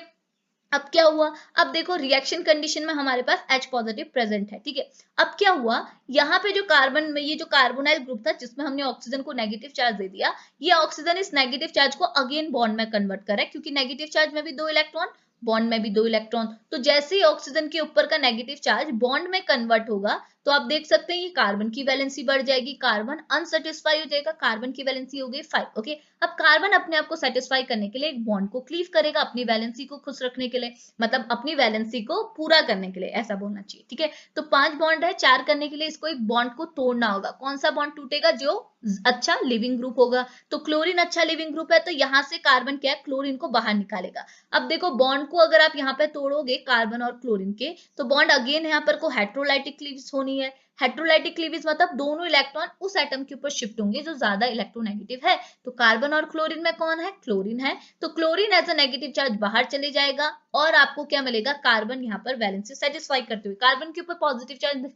अब क्या हुआ, अब देखो रिएक्शन कंडीशन में हमारे पास H पॉजिटिव प्रेजेंट है, ठीक है। अब क्या हुआ, यहाँ पे जो कार्बन में ये जो कार्बोनाइल ग्रुप था, जिसमें हमने ऑक्सीजन को नेगेटिव चार्ज दे दिया, ये ऑक्सीजन इस नेगेटिव चार्ज को अगेन बॉन्ड में कन्वर्ट करे, क्योंकि नेगेटिव चार्ज में भी दो इलेक्ट्रॉन, बॉन्ड में भी दो इलेक्ट्रॉन, तो जैसे ही ऑक्सीजन के ऊपर का नेगेटिव चार्ज बॉन्ड में कन्वर्ट होगा, तो आप देख सकते हैं ये कार्बन की वैलेंसी बढ़ जाएगी, कार्बन अनसेटिस्फाई हो जाएगा, कार्बन की वैलेंसी हो गई 5, ओके। अब कार्बन अपने आप को सेटिस्फाई करने के लिए एक बॉन्ड को क्लीव करेगा, अपनी वैलेंसी को खुश रखने के लिए, मतलब अपनी वैलेंसी को पूरा करने के लिए, ऐसा बोलना चाहिए, ठीक है। तो 5 बॉन्ड है, 4 करने के लिए इसको एक बॉन्ड को तोड़ना होगा। कौन सा बॉन्ड टूटेगा, जो अच्छा लिविंग ग्रुप होगा, तो क्लोरीन अच्छा लिविंग ग्रुप है, तो यहाँ से कार्बन क्या है, क्लोरीन को बाहर निकालेगा। अब देखो बॉन्ड को अगर आप यहाँ पे तोड़ोगे कार्बन और क्लोरीन के, तो बॉन्ड अगेन यहाँ पर को हेट्रोलाइटिक क्लीव्स होनी होनी है। हेटेरोलाइटिक क्लीवेज मतलब दोनों इलेक्ट्रॉन उस एटम के ऊपर शिफ्ट होंगे जो ज्यादा इलेक्ट्रोनेगेटिव है। तो कार्बन और क्लोरीन में कौन है, क्लोरीन है, तो chlorine as a negative charge बाहर चले जाएगा और आपको क्या मिलेगा, कार्बन यहाँ पर वैलेंसी सेटिस्फाई करते हुए। कार्बन के ऊपर पॉजिटिव चार्ज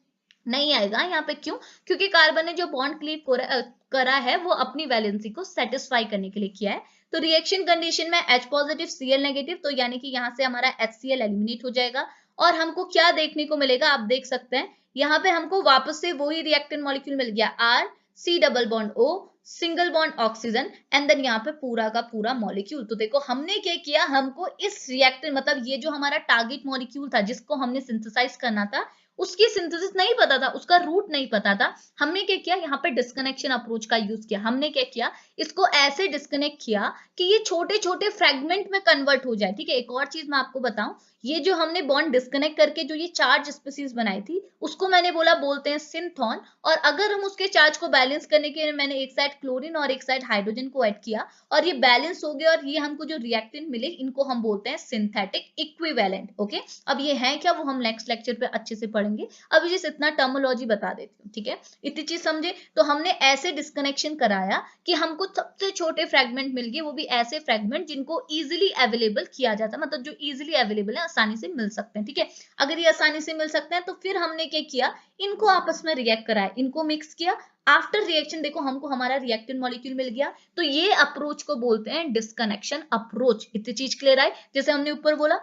नहीं आएगा यहाँ पे, क्यों, क्योंकि कार्बन ने जो बॉन्ड क्लीव करा है वो अपनी वैलेंसी को सेटिस्फाई करने के लिए किया है। तो रिएक्शन कंडीशन में H पॉजिटिव Cl नेगेटिव, तो यानी कि यहाँ से हमारा HCl एलिमिनेट हो जाएगा और हमको क्या देखने को मिलेगा, आप देख सकते हैं यहाँ पे हमको वापस से वही रिएक्टेंट मॉलिक्यूल मिल गया, R C double bond O single bond oxygen and then यहाँ पे पूरा का पूरा मॉलिक्यूल। तो देखो हमने क्या किया, हमको इस रिएक्टेंट मतलब ये जो हमारा टारगेट मॉलिक्यूल था जिसको हमने सिंथेसाइज करना था उसकी सिंथेसिस नहीं पता था, उसका रूट नहीं पता था। हमने क्या किया, यहाँ पे डिस्कनेक्शन अप्रोच का यूज किया। हमने क्या किया, इसको ऐसे डिस्कनेक्ट किया कि ये छोटे छोटे फ्रेगमेंट में कन्वर्ट हो जाए। ठीक है, एक और चीज मैं आपको बताऊं, ये जो हमने बॉन्ड डिस्कनेक्ट करके जो ये चार्ज स्पीसीज बनाई थी उसको मैंने बोला बोलते हैं सिंथॉन, और अगर हम उसके चार्ज को बैलेंस करने के लिए मैंने एक साइड क्लोरीन और एक साइड हाइड्रोजन को ऐड किया और ये बैलेंस हो गया और ये हमको जो रिएक्टेंट मिले इनको हम बोलते हैं सिंथेटिक इक्विवेलेंट। ओके, अब ये है क्या वो हम नेक्स्ट लेक्चर पे अच्छे से पढ़ेंगे, अभी जिस इतना टर्मिनोलॉजी बता देती हूँ। ठीक है, इतनी चीज समझे, तो हमने ऐसे डिस्कनेक्शन कराया कि हमको सबसे छोटे फ्रेगमेंट मिल गए, वो भी ऐसे फ्रेगमेंट जिनको इजीली अवेलेबल किया जाता, मतलब जो इजीली अवेलेबल है, आसानी से मिल सकते हैं। ठीक है, अगर ये आसानी से मिल सकते हैं तो फिर हमने क्या किया, इनको आपस में रिएक्ट कराया, इनको मिक्स किया। आफ्टर रिएक्शन देखो हमको हमारा रिएक्टेंट मॉलिक्यूल मिल गया। तो ये अप्रोच को बोलते हैं डिस्कनेक्शन अप्रोच। इतनी चीज क्लियर आई, जैसे हमने ऊपर बोला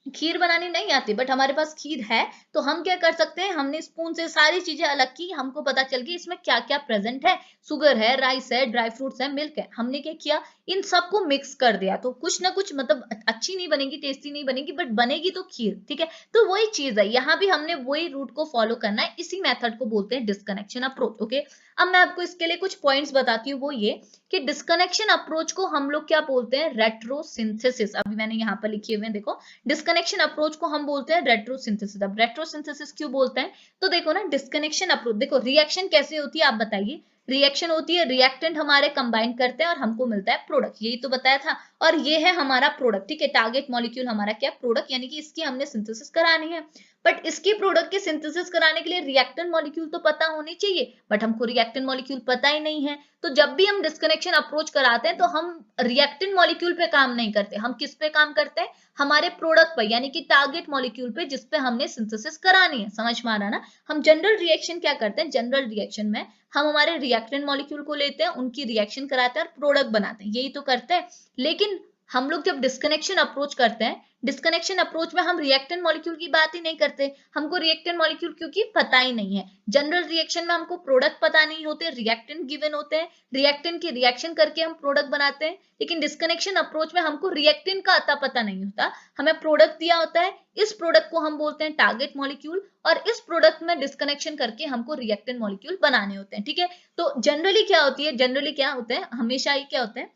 खीर बनानी नहीं आती बट हमारे पास खीर है, तो हम क्या कर सकते हैं, हमने स्पून से सारी चीजें अलग की, हमको पता चल गई इसमें क्या क्या प्रेजेंट है, शुगर है, राइस है, ड्राई फ्रूट्स है, मिल्क है। हमने क्या किया, इन सबको मिक्स कर दिया, तो कुछ ना कुछ मतलब अच्छी नहीं बनेगी, टेस्टी नहीं बनेगी, बट बनेगी तो खीर। ठीक है, तो वही चीज है, यहाँ भी हमने वही रूट को फॉलो करना है, इसी मेथड को बोलते हैं डिस्कनेक्शन अप्रोच। ओके, अब मैं आपको इसके लिए कुछ पॉइंट्स बताती हूँ, वो ये कि डिस्कनेक्शन अप्रोच को हम लोग क्या बोलते हैं, रेट्रोसिंथेसिस। अभी मैंने यहाँ पर लिखे हुए हैं, देखो डिस्कनेक्शन अप्रोच को हम बोलते हैं रेट्रोसिंथेसिस। अब रेट्रोसिंथेसिस क्यों बोलते हैं, तो देखो ना डिस्कनेक्शन अप्रोच, देखो रिएक्शन कैसे होती है आप बताइए, रिएक्शन होती है रिएक्टेंट हमारे कंबाइन करते हैं और हमको मिलता है प्रोडक्ट, यही तो बताया था, और ये है हमारा प्रोडक्ट। ठीक है, टारगेट मॉलिक्यूल हमारा क्या, प्रोडक्ट, यानी कि इसकी हमने सिंथेसिस करानी है। बट इसकी प्रोडक्ट की सिंथेसिस कराने के लिए रिएक्टेंट मॉलिक्यूल तो पता होनी चाहिए, बट हमको रिएक्टेंट मॉलिक्यूल पता ही नहीं है। तो जब भी हम डिस्कनेक्शन अप्रोच कराते हैं तो हम रिएक्टेंट मॉलिक्यूल पे काम नहीं करते, हम किस पे काम करते हैं, हमारे प्रोडक्ट पर, यानी कि टारगेट मॉलिक्यूल पे जिसपे हमने सिंथेसिस करानी है। समझ में आ रहा ना, हम जनरल रिएक्शन क्या करते हैं, जनरल रिएक्शन में हम हमारे रिएक्टेंट मॉलिक्यूल को लेते हैं, उनकी रिएक्शन कराते हैं और प्रोडक्ट बनाते हैं, यही तो करते हैं। लेकिन हम लोग जब डिस्कनेक्शन अप्रोच करते हैं, डिस्कनेक्शन अप्रोच में हम रिएक्टेंट मॉलिक्यूल की बात ही नहीं करते, हमको रिएक्टेंट मॉलिक्यूल क्योंकि पता ही नहीं है। जनरल रिएक्शन में हमको प्रोडक्ट पता नहीं होते, रिएक्टेंट गिवन होते हैं, रिएक्टेंट की रिएक्शन करके हम प्रोडक्ट बनाते हैं। लेकिन डिस्कनेक्शन अप्रोच में हमको रिएक्टेंट का अता पता नहीं होता, हमें प्रोडक्ट दिया होता है, इस प्रोडक्ट को हम बोलते हैं टारगेट मॉलिक्यूल, और इस प्रोडक्ट में डिस्कनेक्शन करके हमको रिएक्टेंट मॉलिक्यूल बनाने होते हैं। ठीक है, तो जनरली क्या होती है, जनरली क्या होता है, हमेशा ही क्या होता है,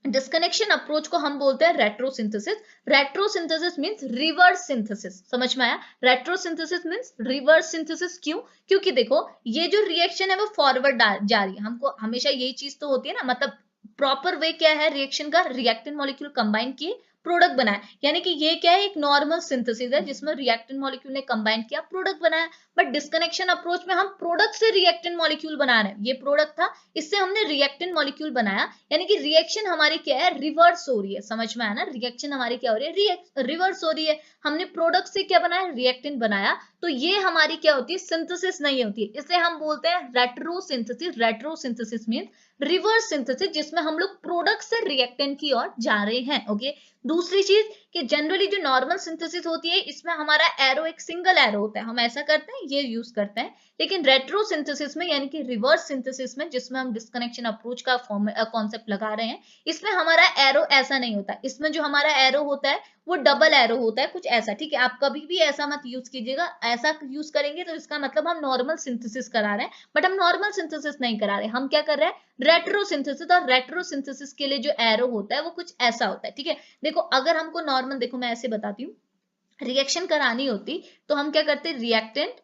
डिस्कनेक्शन अप्रोच को हम बोलते हैं retrosynthesis. Retrosynthesis means reverse synthesis, समझ में आया, रेट्रोसिंथेसिस मींस रिवर्स सिंथेसिस। क्यों, क्योंकि देखो ये जो रिएक्शन है वो फॉरवर्ड जा रही है, हमको हमेशा यही चीज तो होती है ना, मतलब प्रॉपर वे क्या है रिएक्शन का, रिएक्टेंट मॉलिक्यूल कंबाइन किए प्रोडक्ट बनाया, यानी कि ये क्या है, एक नॉर्मल सिंथेसिस है जिसमें रिएक्टेंट मॉलिक्यूल ने कंबाइन किया प्रोडक्ट बनाया। बट डिस्कनेक्शन अप्रोच में हम प्रोडक्ट से रिएक्टेंट मॉलिक्यूल बना रहे हैं, ये प्रोडक्ट था, इससे हमने रिएक्टेंट मॉलिक्यूल बनाया, यानी कि रिएक्शन हमारी क्या है, रिवर्स हो रही है। समझ में आया ना, रिएक्शन हमारी क्या हो रही है, रिवर्स हो रही है, हमने प्रोडक्ट से क्या बनाया, रिएक्टेंट बनाया, तो ये हमारी क्या होती है, सिंथेसिस नहीं होती है, इसे हम बोलते हैं retrosynthesis. Retrosynthesis mean reverse synthesis, जिसमें हम लोग प्रोडक्ट से रिएक्टेंट की ओर जा रहे हैं। ओके, दूसरी चीज कि जनरली जो नॉर्मल सिंथेसिस होती है इसमें हमारा एरो एक सिंगल एरो होता है, हम ऐसा करते हैं, ये यूज करते हैं। लेकिन रेट्रो सिंथेसिस में यानी कि रिवर्स सिंथेसिस में, जिसमें हम डिस्कनेक्शन अप्रोच का कॉन्सेप्ट लगा रहे हैं, इसमें हमारा एरो ऐसा नहीं होता, इसमें जो हमारा एरो होता है वो डबल एरो होता है, कुछ ऐसा। ठीक है, आप कभी भी ऐसा मत यूज कीजिएगा, ऐसा यूज करेंगे तो इसका मतलब हम नॉर्मल सिंथेसिस करा रहे हैं, बट हम नॉर्मल सिंथेसिस नहीं करा रहे, हम क्या कर रहे हैं, रेट्रो सिंथेसिस। और रेट्रो सिंथेसिस के लिए जो एरो होता है वो कुछ ऐसा होता है। ठीक है, देखो अगर हमको नॉर्मल, देखो मैं ऐसे बताती हूँ, रिएक्शन करानी होती तो हम क्या करते, रिएक्टेंट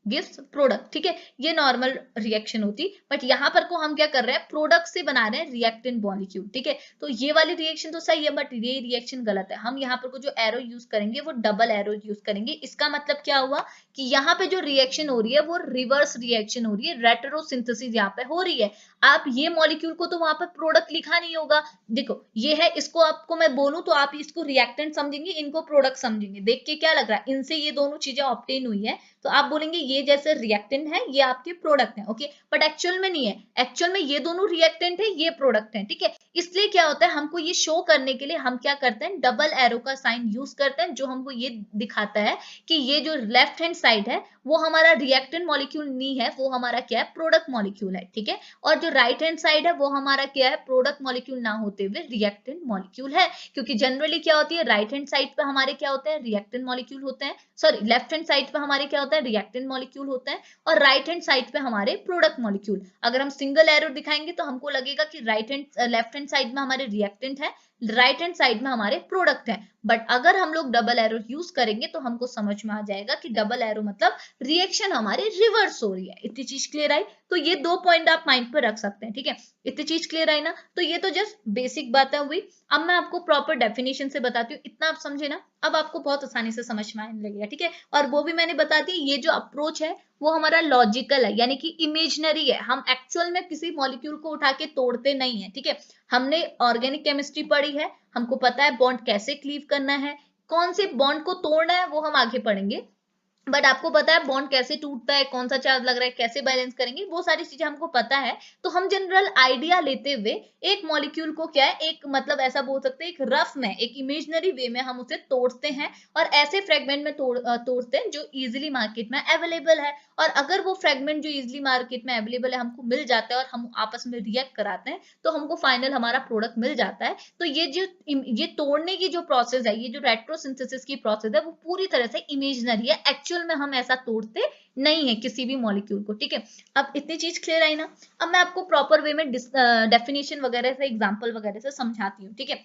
गिव्स प्रोडक्ट, ठीक है, ये नॉर्मल रिएक्शन होती। बट यहाँ पर को हम क्या कर रहे हैं, प्रोडक्ट से बना रहे हैं रिएक्टेंट मॉलिक्यूल, ठीक है। तो ये वाली रिएक्शन तो सही है, बट ये रिएक्शन गलत है। हम यहाँ पर को जो एरो यूज करेंगे वो डबल एरो यूज करेंगे। इसका मतलब क्या हुआ कि यहाँ पे जो रिएक्शन हो रही है वो रिवर्स रिएक्शन हो रही है, रेट्रोसिंथेसिस यहाँ पे हो रही है। आप ये मॉलिक्यूल को तो वहां पर प्रोडक्ट लिखा नहीं होगा, देखो ये है, इसको आपको मैं बोलूं तो आप इसको रिएक्टेंट समझेंगे, इनको प्रोडक्ट समझेंगे। देख के क्या लग रहा है, इनसे ये दोनों चीजें ऑब्टेन हुई है, तो आप बोलेंगे ये जैसे रिएक्टेंट है, ये आपके प्रोडक्ट है, ओके। बट एक्चुअल में नहीं है, एक्चुअल में ये दोनों रिएक्टेंट है, ये प्रोडक्ट है, ठीक है। इसलिए क्या होता है, हमको ये शो करने के लिए हम क्या करते हैं, डबल एरो का साइन यूज करते हैं, जो हमको ये दिखाता है कि ये जो लेफ्ट हैंड साइड है वो हमारा रिएक्टेंट मॉलिक्यूल नहीं है, वो हमारा क्या है, प्रोडक्ट मॉलिक्यूल है, ठीक है। और जो राइट हैंड साइड है वो हमारा क्या है, प्रोडक्ट मॉलिक्यूल ना होते हुए रिएक्टेंट मॉलिक्यूल है। क्योंकि जनरली क्या होती है, राइट हैंड साइड पे हमारे क्या होते हैं, रिएक्टेंट मॉलिक्यूल होते हैं, सॉरी लेफ्ट हैंड साइड पे हमारे क्या होता है, रिएक्टेंट मॉलिक्यूल होते हैं, और राइट हैंड साइड पे हमारे प्रोडक्ट मॉलिक्यूल। अगर हम सिंगल एरो दिखाएंगे तो हमको लगेगा कि लेफ्ट हैंड साइड में हमारे रिएक्टेंट है, राइट हैंड साइड में हमारे प्रोडक्ट है। बट अगर हम लोग डबल एरो यूज करेंगे तो हमको समझ में आ जाएगा कि डबल एरो मतलब रिएक्शन हमारे रिवर्स हो रही है। इतनी चीज क्लियर आई, तो ये 2 पॉइंट आप माइंड पर रख सकते हैं, ठीक है। इतनी चीज क्लियर आई ना, तो ये तो जस्ट बेसिक बातें हुई। अब मैं आपको प्रॉपर डेफिनेशन से बताती हूँ, इतना आप समझे ना, अब आपको बहुत आसानी से समझ में आने लगेगा, ठीक है। और वो भी मैंने बता दी, ये जो अप्रोच है वो हमारा लॉजिकल है, यानी कि इमेजिनरी है। हम एक्चुअल में किसी मॉलिक्यूल को उठा के तोड़ते नहीं है, ठीक है। हमने ऑर्गेनिक केमिस्ट्री पढ़ी है, हमको पता है बॉन्ड कैसे क्लीव करना है, कौन से बॉन्ड को तोड़ना है वो हम आगे पढ़ेंगे। बट आपको पता है बॉन्ड कैसे टूटता है, कौन सा चार्ज लग रहा है, कैसे बैलेंस करेंगे, वो सारी चीजें हमको पता है। तो हम जनरल आइडिया लेते हुए एक मॉलिक्यूल को क्या है, एक मतलब ऐसा बोल सकते हैं, एक रफ में, एक इमेजिनरी वे में हम उसे तोड़ते हैं, और ऐसे फ्रेगमेंट में तोड़ते हैं जो इजिली मार्केट में अवेलेबल है। और अगर वो फ्रेगमेंट जो इजिली मार्केट में अवेलेबल है हमको मिल जाता है और हम आपस में रिएक्ट कराते हैं, तो हमको फाइनल हमारा प्रोडक्ट मिल जाता है। तो ये तोड़ने की जो प्रोसेस है, ये जो रेट्रोसिंथेसिस की प्रोसेस है, वो पूरी तरह से इमेजिनरी है। एक्चुअल में हम ऐसा तोड़ते नहीं है किसी भी मॉलिक्यूल को, ठीक है। अब इतनी चीज क्लियर आई ना, अब मैं आपको प्रॉपर वे में डेफिनेशन वगैरह से, एग्जांपल वगैरह से समझाती हूँ, ठीक है।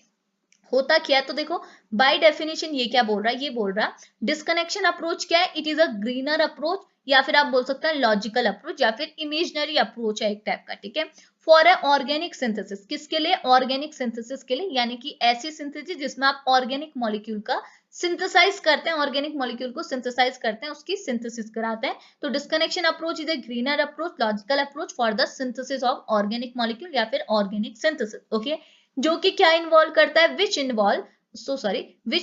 होता क्या है, तो देखो बाय डेफिनेशन ये क्या बोल रहा है, ये बोल रहा है डिस्कनेक्शन अप्रोच क्या है, it is a greener approach, या फिर आप बोल सकते हैं लॉजिकल अप्रोच, या फिर इमेजिनरी अप्रोच है एक टाइप का, ठीक है। फॉर ए ऑर्गेनिक सिंथेसिस, किसके लिए, ऑर्गेनिक सिंथेसिस के लिए, यानी कि ऐसी सिंथेसिस जिसमें आप ऑर्गेनिक मॉलिक्यूल का सिंथेसाइज करते हैं, ऑर्गेनिक मॉलिक्यूल को सिंथेसाइज करते हैं, उसकी सिंथेसिस कराते हैं। तो disconnection approach is a greener approach, logical approach for the synthesis of organic molecule, या फिर ऑर्गेनिक सिंथेसिस, ओके। जो कि क्या इन्वॉल्व करता है, which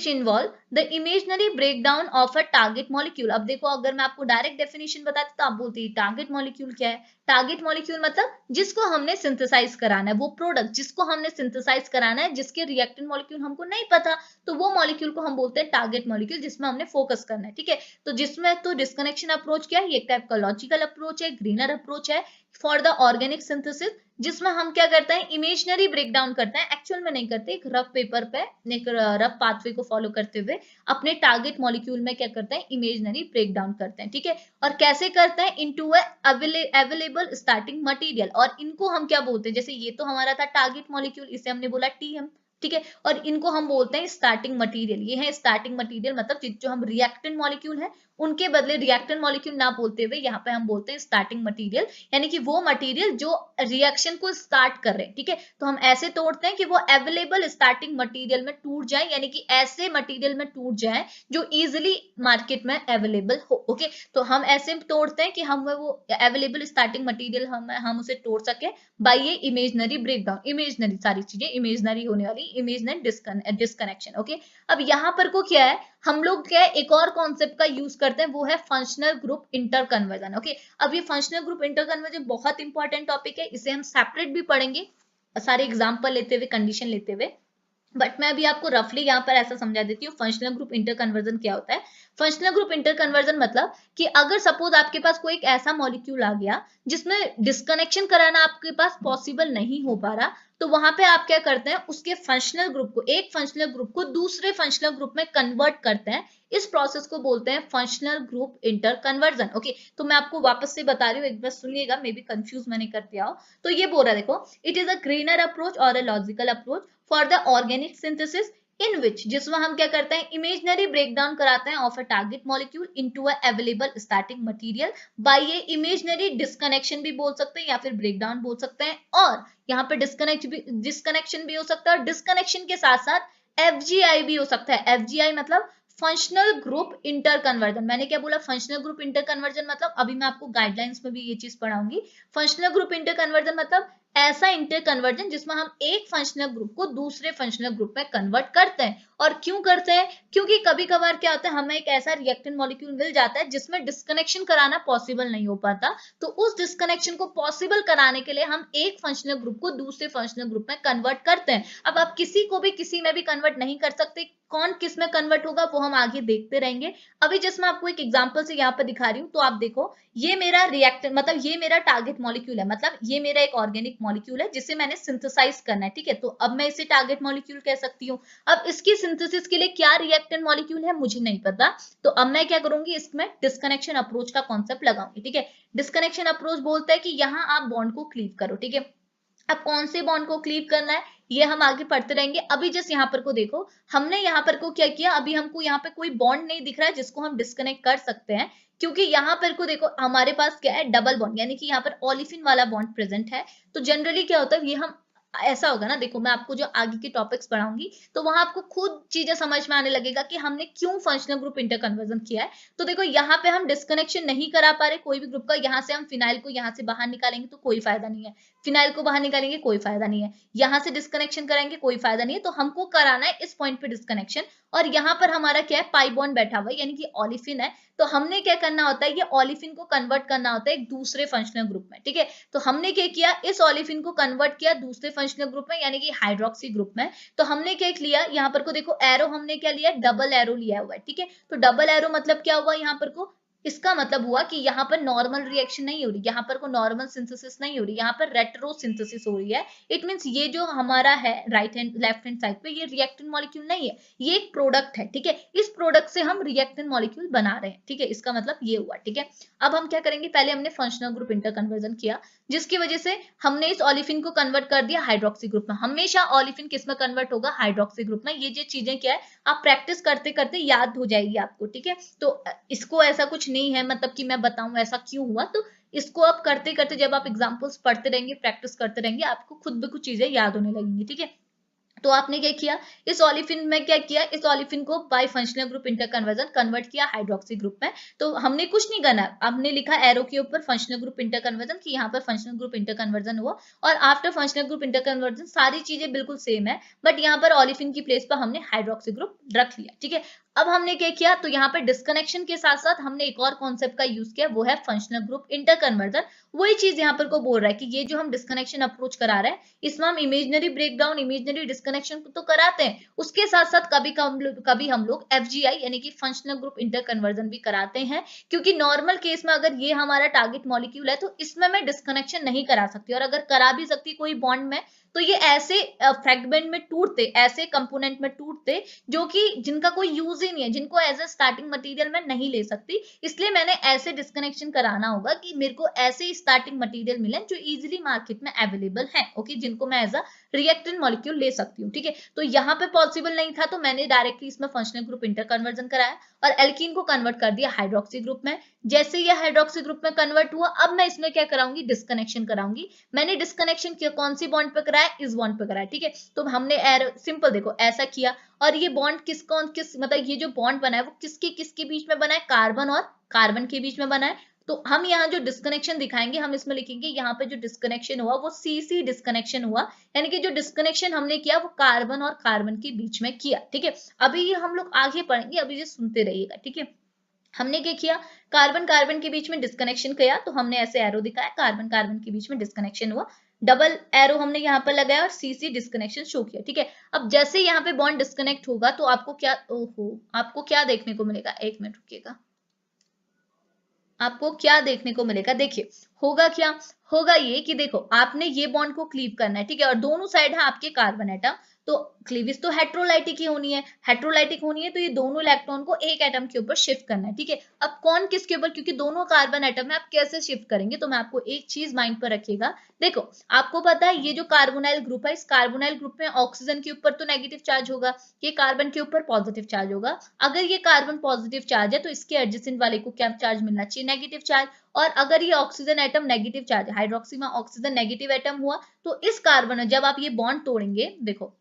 involve the imaginary breakdown of a target molecule. अब देखो, अगर मैं आपको डायरेक्ट डेफिनेशन बताती तो आप बोलती है टारगेट मॉलिक्यूल क्या है, टारगेट मॉलिक्यूल मतलब जिसको हमने सिंथेसाइज कराना है, वो प्रोडक्ट जिसको हमने सिंथेसाइज कराना है, जिसके रिएक्टेंट मॉलिक्यूल हमको नहीं पता, तो वो मॉलिक्यूल को हम बोलते हैं टारगेट मॉलिक्यूल, जिसमें हमने फोकस करना है, ठीक है। तो जिसमें तो डिस्कनेक्शन अप्रोच क्या है, ये एक टाइप का लॉजिकल अप्रोच है, ग्रीनर अप्रोच है फॉर द ऑर्गेनिक सिंथेसिस, जिसमें हम क्या करते हैं, इमेजिनरी ब्रेकडाउन करते हैं, एक्चुअल में नहीं करते, एक रफ पेपर पे, एक रफ पाथवे को फॉलो करते हुए अपने टारगेट मॉलिक्यूल में क्या करते हैं, इमेजिनरी ब्रेकडाउन करते हैं, ठीक है। और कैसे करते हैं, इनटू अवेलेबल स्टार्टिंग मटेरियल। और इनको हम क्या बोलते हैं, जैसे ये तो हमारा था टारगेट मॉलिक्यूल, इसे हमने बोला टीएम, ठीक है। और इनको हम बोलते हैं स्टार्टिंग मटेरियल, ये है स्टार्टिंग मटेरियल, मतलब जो हम रिएक्टेंट मॉलिक्यूल है उनके बदले रिएक्टेंट मॉलिक्यूल ना बोलते हुए यहाँ पे हम बोलते हैं स्टार्टिंग मटेरियल, यानी कि वो मटेरियल जो रिएक्शन को स्टार्ट कर रहे हैं, ठीक है। तो हम ऐसे तोड़ते हैं कि वो अवेलेबल स्टार्टिंग मटेरियल में टूट जाए, यानी कि ऐसे मटेरियल में टूट जाए जो इजिली मार्केट में अवेलेबल हो, ओके। तो हम ऐसे तोड़ते हैं कि हम वो अवेलेबल स्टार्टिंग मटेरियल हम उसे तोड़ सके बाय ये इमेजिनरी ब्रेकडाउन, इमेजिनरी सारी चीजें इमेजिनरी होने वाली, इमेजिनरी डिस्कनेक्शन, ओके। अब यहाँ पर को क्या है, हम लोग क्या है, एक और कॉन्सेप्ट का यूज करते हैं, वो है फंक्शनल ग्रुप इंटरकन्वर्जन, ओके। अब ये फंक्शनल ग्रुप इंटरकन्वर्जन बहुत इंपॉर्टेंट टॉपिक है, इसे हम सेपरेट भी पढ़ेंगे, सारे एग्जांपल लेते हुए, कंडीशन लेते हुए। बट मैं अभी आपको रफली यहाँ पर ऐसा समझा देती हूँ फंक्शनल ग्रुप इंटरकन्वर्जन क्या होता है। फंक्शनल ग्रुप इंटरकन्वर्जन मतलब कि अगर सपोज आपके पास कोई एक ऐसा मॉलिक्यूल आ गया जिसमें डिस्कनेक्शन कराना आपके पास पॉसिबल नहीं हो पा रहा, तो वहां पे आप क्या करते हैं, उसके फंक्शनल ग्रुप को, एक फंक्शनल ग्रुप को दूसरे फंक्शनल ग्रुप में कन्वर्ट करते हैं। इस प्रोसेस को बोलते हैं फंक्शनल ग्रुप इंटरकन्वर्जन, ओके। तो मैं आपको वापस से बता रही हूँ, एक बार सुनिएगा, मे बी कंफ्यूज मैंने कर दिया हो। तो ये बोल रहा है, देखो, it is a greener approach or a logical approach for the organic synthesis in which, जिसमें हम क्या करते हैं, इमेजनरी ब्रेकडाउन कराते हैं of a target molecule into a available starting material by a imaginary disconnection भी बोल सकते हैं या फिर ब्रेकडाउन बोल सकते हैं, और यहाँ पे डिस्कनेक्शन भी हो सकता है, और डिस्कनेक्शन के साथ साथ FGI भी हो सकता है। FGI मतलब फंक्शनल ग्रुप इंटर कन्वर्जन। मैंने क्या बोला, फंक्शनल ग्रुप इंटर कन्वर्जन मतलब, अभी मैं आपको गाइडलाइंस में भी ये चीज पढ़ाऊंगी। फंक्शनल ग्रुप इंटर कन्वर्जन मतलब ऐसा इंटर कन्वर्जन जिसमें हम एक फंक्शनल ग्रुप को दूसरे फंक्शनल ग्रुप में कन्वर्ट करते हैं। और क्यों करते हैं, क्योंकि कभी कभार क्या होता है, हमें एक ऐसा रिएक्टेंट मॉलिक्यूल मिल जाता है जिसमें डिस्कनेक्शन कराना पॉसिबल नहीं हो पाता, तो उस डिस्कनेक्शन को पॉसिबल कराने के लिए हम एक फंक्शनल ग्रुप को दूसरे फंक्शनल ग्रुप में कन्वर्ट करते हैं। अब आप किसी को भी किसी में भी कन्वर्ट नहीं कर सकते, कौन किस में कन्वर्ट होगा वो हम आगे देखते रहेंगे। अभी जस्ट मैं आपको एक एग्जांपल से यहाँ पर दिखा रही हूँ, तो आप देखो, ये मेरा रिएक्टेंट मतलब ये मेरा टारगेट मॉलिक्यूल है, मतलब ये मेरा एक ऑर्गेनिक मॉलिक्यूल है जिसे मैंने सिंथेसाइज करना है, ठीक है। तो अब मैं इसे टारगेट मॉलिक्यूल कह सकती हूँ। अब इसकी सिंथेसिस के लिए क्या रिएक्टेंट मॉलिक्यूल है मुझे नहीं पता, तो अब मैं क्या करूंगी, इसमें डिस्कनेक्शन अप्रोच का कॉन्सेप्ट लगाऊंगी, ठीक है। डिस्कनेक्शन अप्रोच बोलता है कि यहाँ आप बॉन्ड को क्लीव करो, ठीक है। अब कौन से बॉन्ड को क्लीव करना है ये हम आगे पढ़ते रहेंगे। अभी जस्ट यहाँ पर को देखो, हमने यहाँ पर को क्या किया, अभी हमको यहाँ पे कोई बॉन्ड नहीं दिख रहा है जिसको हम डिस्कनेक्ट कर सकते हैं, क्योंकि यहाँ पर को देखो हमारे पास क्या है, डबल बॉन्ड, यानी कि यहाँ पर ओलिफिन वाला बॉन्ड प्रेजेंट है। तो जनरली क्या होता है, ये हम ऐसा होगा ना, देखो मैं आपको जो आगे के टॉपिक्स पढ़ाऊंगी तो वहां आपको खुद चीजें समझ में आने लगेगा कि हमने क्यों फंक्शनल ग्रुप इंटर कन्वर्जन किया है। तो देखो यहाँ पे हम डिस्कनेक्शन नहीं करा पा रहे कोई भी ग्रुप का, यहाँ से हम फिनाइल को यहाँ से बाहर निकालेंगे तो कोई फायदा नहीं है, फिनाइल को बाहर निकालेंगे कोई फायदा नहीं है, यहाँ से डिस्कनेक्शन कराएंगे कोई फायदा नहीं है, तो हमको कराना है इस पॉइंट पे डिस्कनेक्शन। और यहाँ पर हमारा क्या है, पाई बॉन्ड बैठा हुआ है यानी कि ओलिफिन है, तो हमने क्या करना होता है, ये ओलिफिन को कन्वर्ट करना होता है एक दूसरे फंक्शनल ग्रुप में, ठीक है। तो हमने क्या किया, इस ओलिफिन को कन्वर्ट किया दूसरे फंक्शनल ग्रुप में यानी कि हाइड्रोक्सी ग्रुप में। तो हमने क्या लिया, यहाँ पर को देखो एरो हमने क्या लिया, डबल एरो लिया हुआ है, ठीक है। तो डबल एरो मतलब क्या हुआ, यहाँ पर को इसका मतलब हुआ कि यहाँ पर नॉर्मल रिएक्शन नहीं हो रही, यहाँ पर को नॉर्मल सिंथेसिस नहीं हो रही, यहाँ पर रेट्रो सिंथेसिस हो रही है। इट मींस ये जो हमारा है right hand left hand side पे, ये रिएक्टेंट मॉलिक्यूल नहीं है, ये एक प्रोडक्ट है, ठीक है। इस प्रोडक्ट से हम रिएक्टेंट मॉलिक्यूल बना रहे हैं, ठीक है, इसका मतलब ये हुआ, ठीक है। अब हम क्या करेंगे, पहले हमने फंक्शनल ग्रुप इंटर कन्वर्जन किया जिसकी वजह से हमने इस ओलिफिन को कन्वर्ट कर दिया हाइड्रोक्सी ग्रुप में। हमेशा ओलिफिन किस में कन्वर्ट होगा, हाइड्रोक्सी ग्रुप में। ये जो चीजें क्या है, आप प्रैक्टिस करते करते याद हो जाएगी आपको, ठीक है। तो इसको ऐसा कुछ नहीं है मतलब कि मैं बताऊं ऐसा क्यों हुआ, तो इसको आप करते करते जब आप एग्जांपल्स पढ़ते रहेंगे, प्रैक्टिस करते रहेंगे, आपको खुद ब खुद चीजें याद होने लगेंगी, ठीक है। तो आपने क्या किया, इस ओलिफिन में क्या किया, इस ओलिफिन को by functional group interconversion convert किया हाइड्रोक्सी ग्रुप में। तो हमने कुछ नहीं करना, हमने लिखा एरो के ऊपर फंक्शनल ग्रुप इंटर कन्वर्जन कि यहाँ पर फंक्शनल ग्रुप इंटर कन्वर्जन हुआ, और after functional group inter conversion सारी चीजें बिल्कुल सेम है, बट यहाँ पर ओलिफिन की प्लेस पर हमने हाइड्रोक्सी ग्रुप रख लिया, ठीक है। अब हमने क्या किया, तो यहाँ पर डिस्कनेक्शन के साथ साथ हमने एक और कॉन्सेप्ट का यूज किया, वो है फंक्शनल ग्रुप इंटर कन्वर्जन। वही चीज यहाँ पर को बोल रहा है कि ये जो हम डिस्कनेक्शन अप्रोच करा रहे हैं, इसमें हम इमेजनरी ब्रेकडाउन, इमेजनरी डिस्कनेक्शन तो कराते हैं, उसके साथ साथ कभी हम लोग FGI यानी कि फंक्शनल ग्रुप इंटर कन्वर्जन भी कराते हैं, क्योंकि नॉर्मल केस में अगर ये हमारा टारगेट मॉलिक्यूल है तो इसमें मैं डिस्कनेक्शन नहीं करा सकती, और अगर करा भी सकती कोई बॉन्ड में तो ये ऐसे फ्रेगमेंट में टूटते, ऐसे कंपोनेंट में टूटते जो कि जिनका कोई यूज ही नहीं है, जिनको एज ए स्टार्टिंग मटेरियल में नहीं ले सकती, इसलिए मैंने ऐसे डिस्कनेक्शन कराना होगा कि मेरे को ऐसे स्टार्टिंग मटेरियल मिले जो इजीली मार्केट में अवेलेबल है, ओके, जिनको मैं एज अ रिएक्टेंट मॉलिक्यूल ले सकती हूँ, ठीक है। तो यहाँ पे पॉसिबल नहीं था तो मैंने डायरेक्टली इसमें फंक्शनल ग्रुप इंटर कन्वर्जन कराया और एल्कीन को कन्वर्ट कर दिया हाइड्रोक्सी ग्रुप में। जैसे ये हाइड्रोक्सी ग्रुप में कन्वर्ट हुआ, अब मैं इसमें क्या कराऊंगी, डिस्कनेक्शन कराऊंगी। मैंने डिस्कनेक्शन किया कौन सी बॉन्ड पे कराया, इस बॉन्ड पे कराया, ठीक है। तो हमने सिंपल देखो ऐसा किया, और ये बॉन्ड किस मतलब ये जो बॉन्ड बना है वो किसके बीच में बना है, कार्बन और कार्बन के बीच में बना है। तो हम यहाँ जो डिस्कनेक्शन दिखाएंगे हम इसमें लिखेंगे यहाँ पे जो डिस्कनेक्शन हुआ वो CC डिस्कनेक्शन हुआ, यानी कि जो डिस्कनेक्शन हमने किया वो कार्बन और कार्बन के बीच में किया, ठीक है। अभी ये हम लोग आगे पढ़ेंगे, अभी ये सुनते रहिएगा, ठीक है। हमने क्या किया, कार्बन कार्बन के बीच में डिस्कनेक्शन किया, तो हमने ऐसे एरो दिखाया, कार्बन कार्बन के बीच में डिस्कनेक्शन हुआ, डबल एरो हमने यहाँ पर लगाया और CC डिस्कनेक्शन शो किया, ठीक है। अब जैसे यहाँ पे बॉन्ड डिस्कनेक्ट होगा तो आपको क्या, ओहो, आपको क्या देखने को मिलेगा, एक मिनट रुकिएगा, आपको क्या देखने को मिलेगा, देखिए होगा क्या, होगा ये कि देखो आपने ये बॉन्ड को क्लीव करना है, ठीक है, और दोनों साइड है आपके कार्बन एटम, तो क्लीवेज तो हेट्रोलाइटिक ही होनी है, हेट्रोलाइटिक होनी है तो ये दोनों इलेक्ट्रॉन को एक एटम के ऊपर शिफ्ट करना है, ठीक है। अब कौन किसके ऊपर, क्योंकि दोनों कार्बन एटम है, आप कैसे शिफ्ट करेंगे, तो मैं आपको एक चीज माइंड पर रखिएगा। देखो आपको पता है ये जो कार्बोनाइल ग्रुप है, इस कार्बोनाइल ग्रुप में ऑक्सीजन के ऊपर तो नेगेटिव चार्ज होगा, ये कार्बन के ऊपर पॉजिटिव चार्ज होगा। अगर ये कार्बन पॉजिटिव चार्ज है तो इसके एडजेसेंट वाले को क्या चार्ज मिलना चाहिए, नेगेटिव चार्ज। और अगर ये oxygen atom negative charge, hydroxy में ऑक्सीजन नेगेटिव एटम हुआ, तो इस कार्बन में जब आप ये बॉन्ड तोड़ेंगे, देखो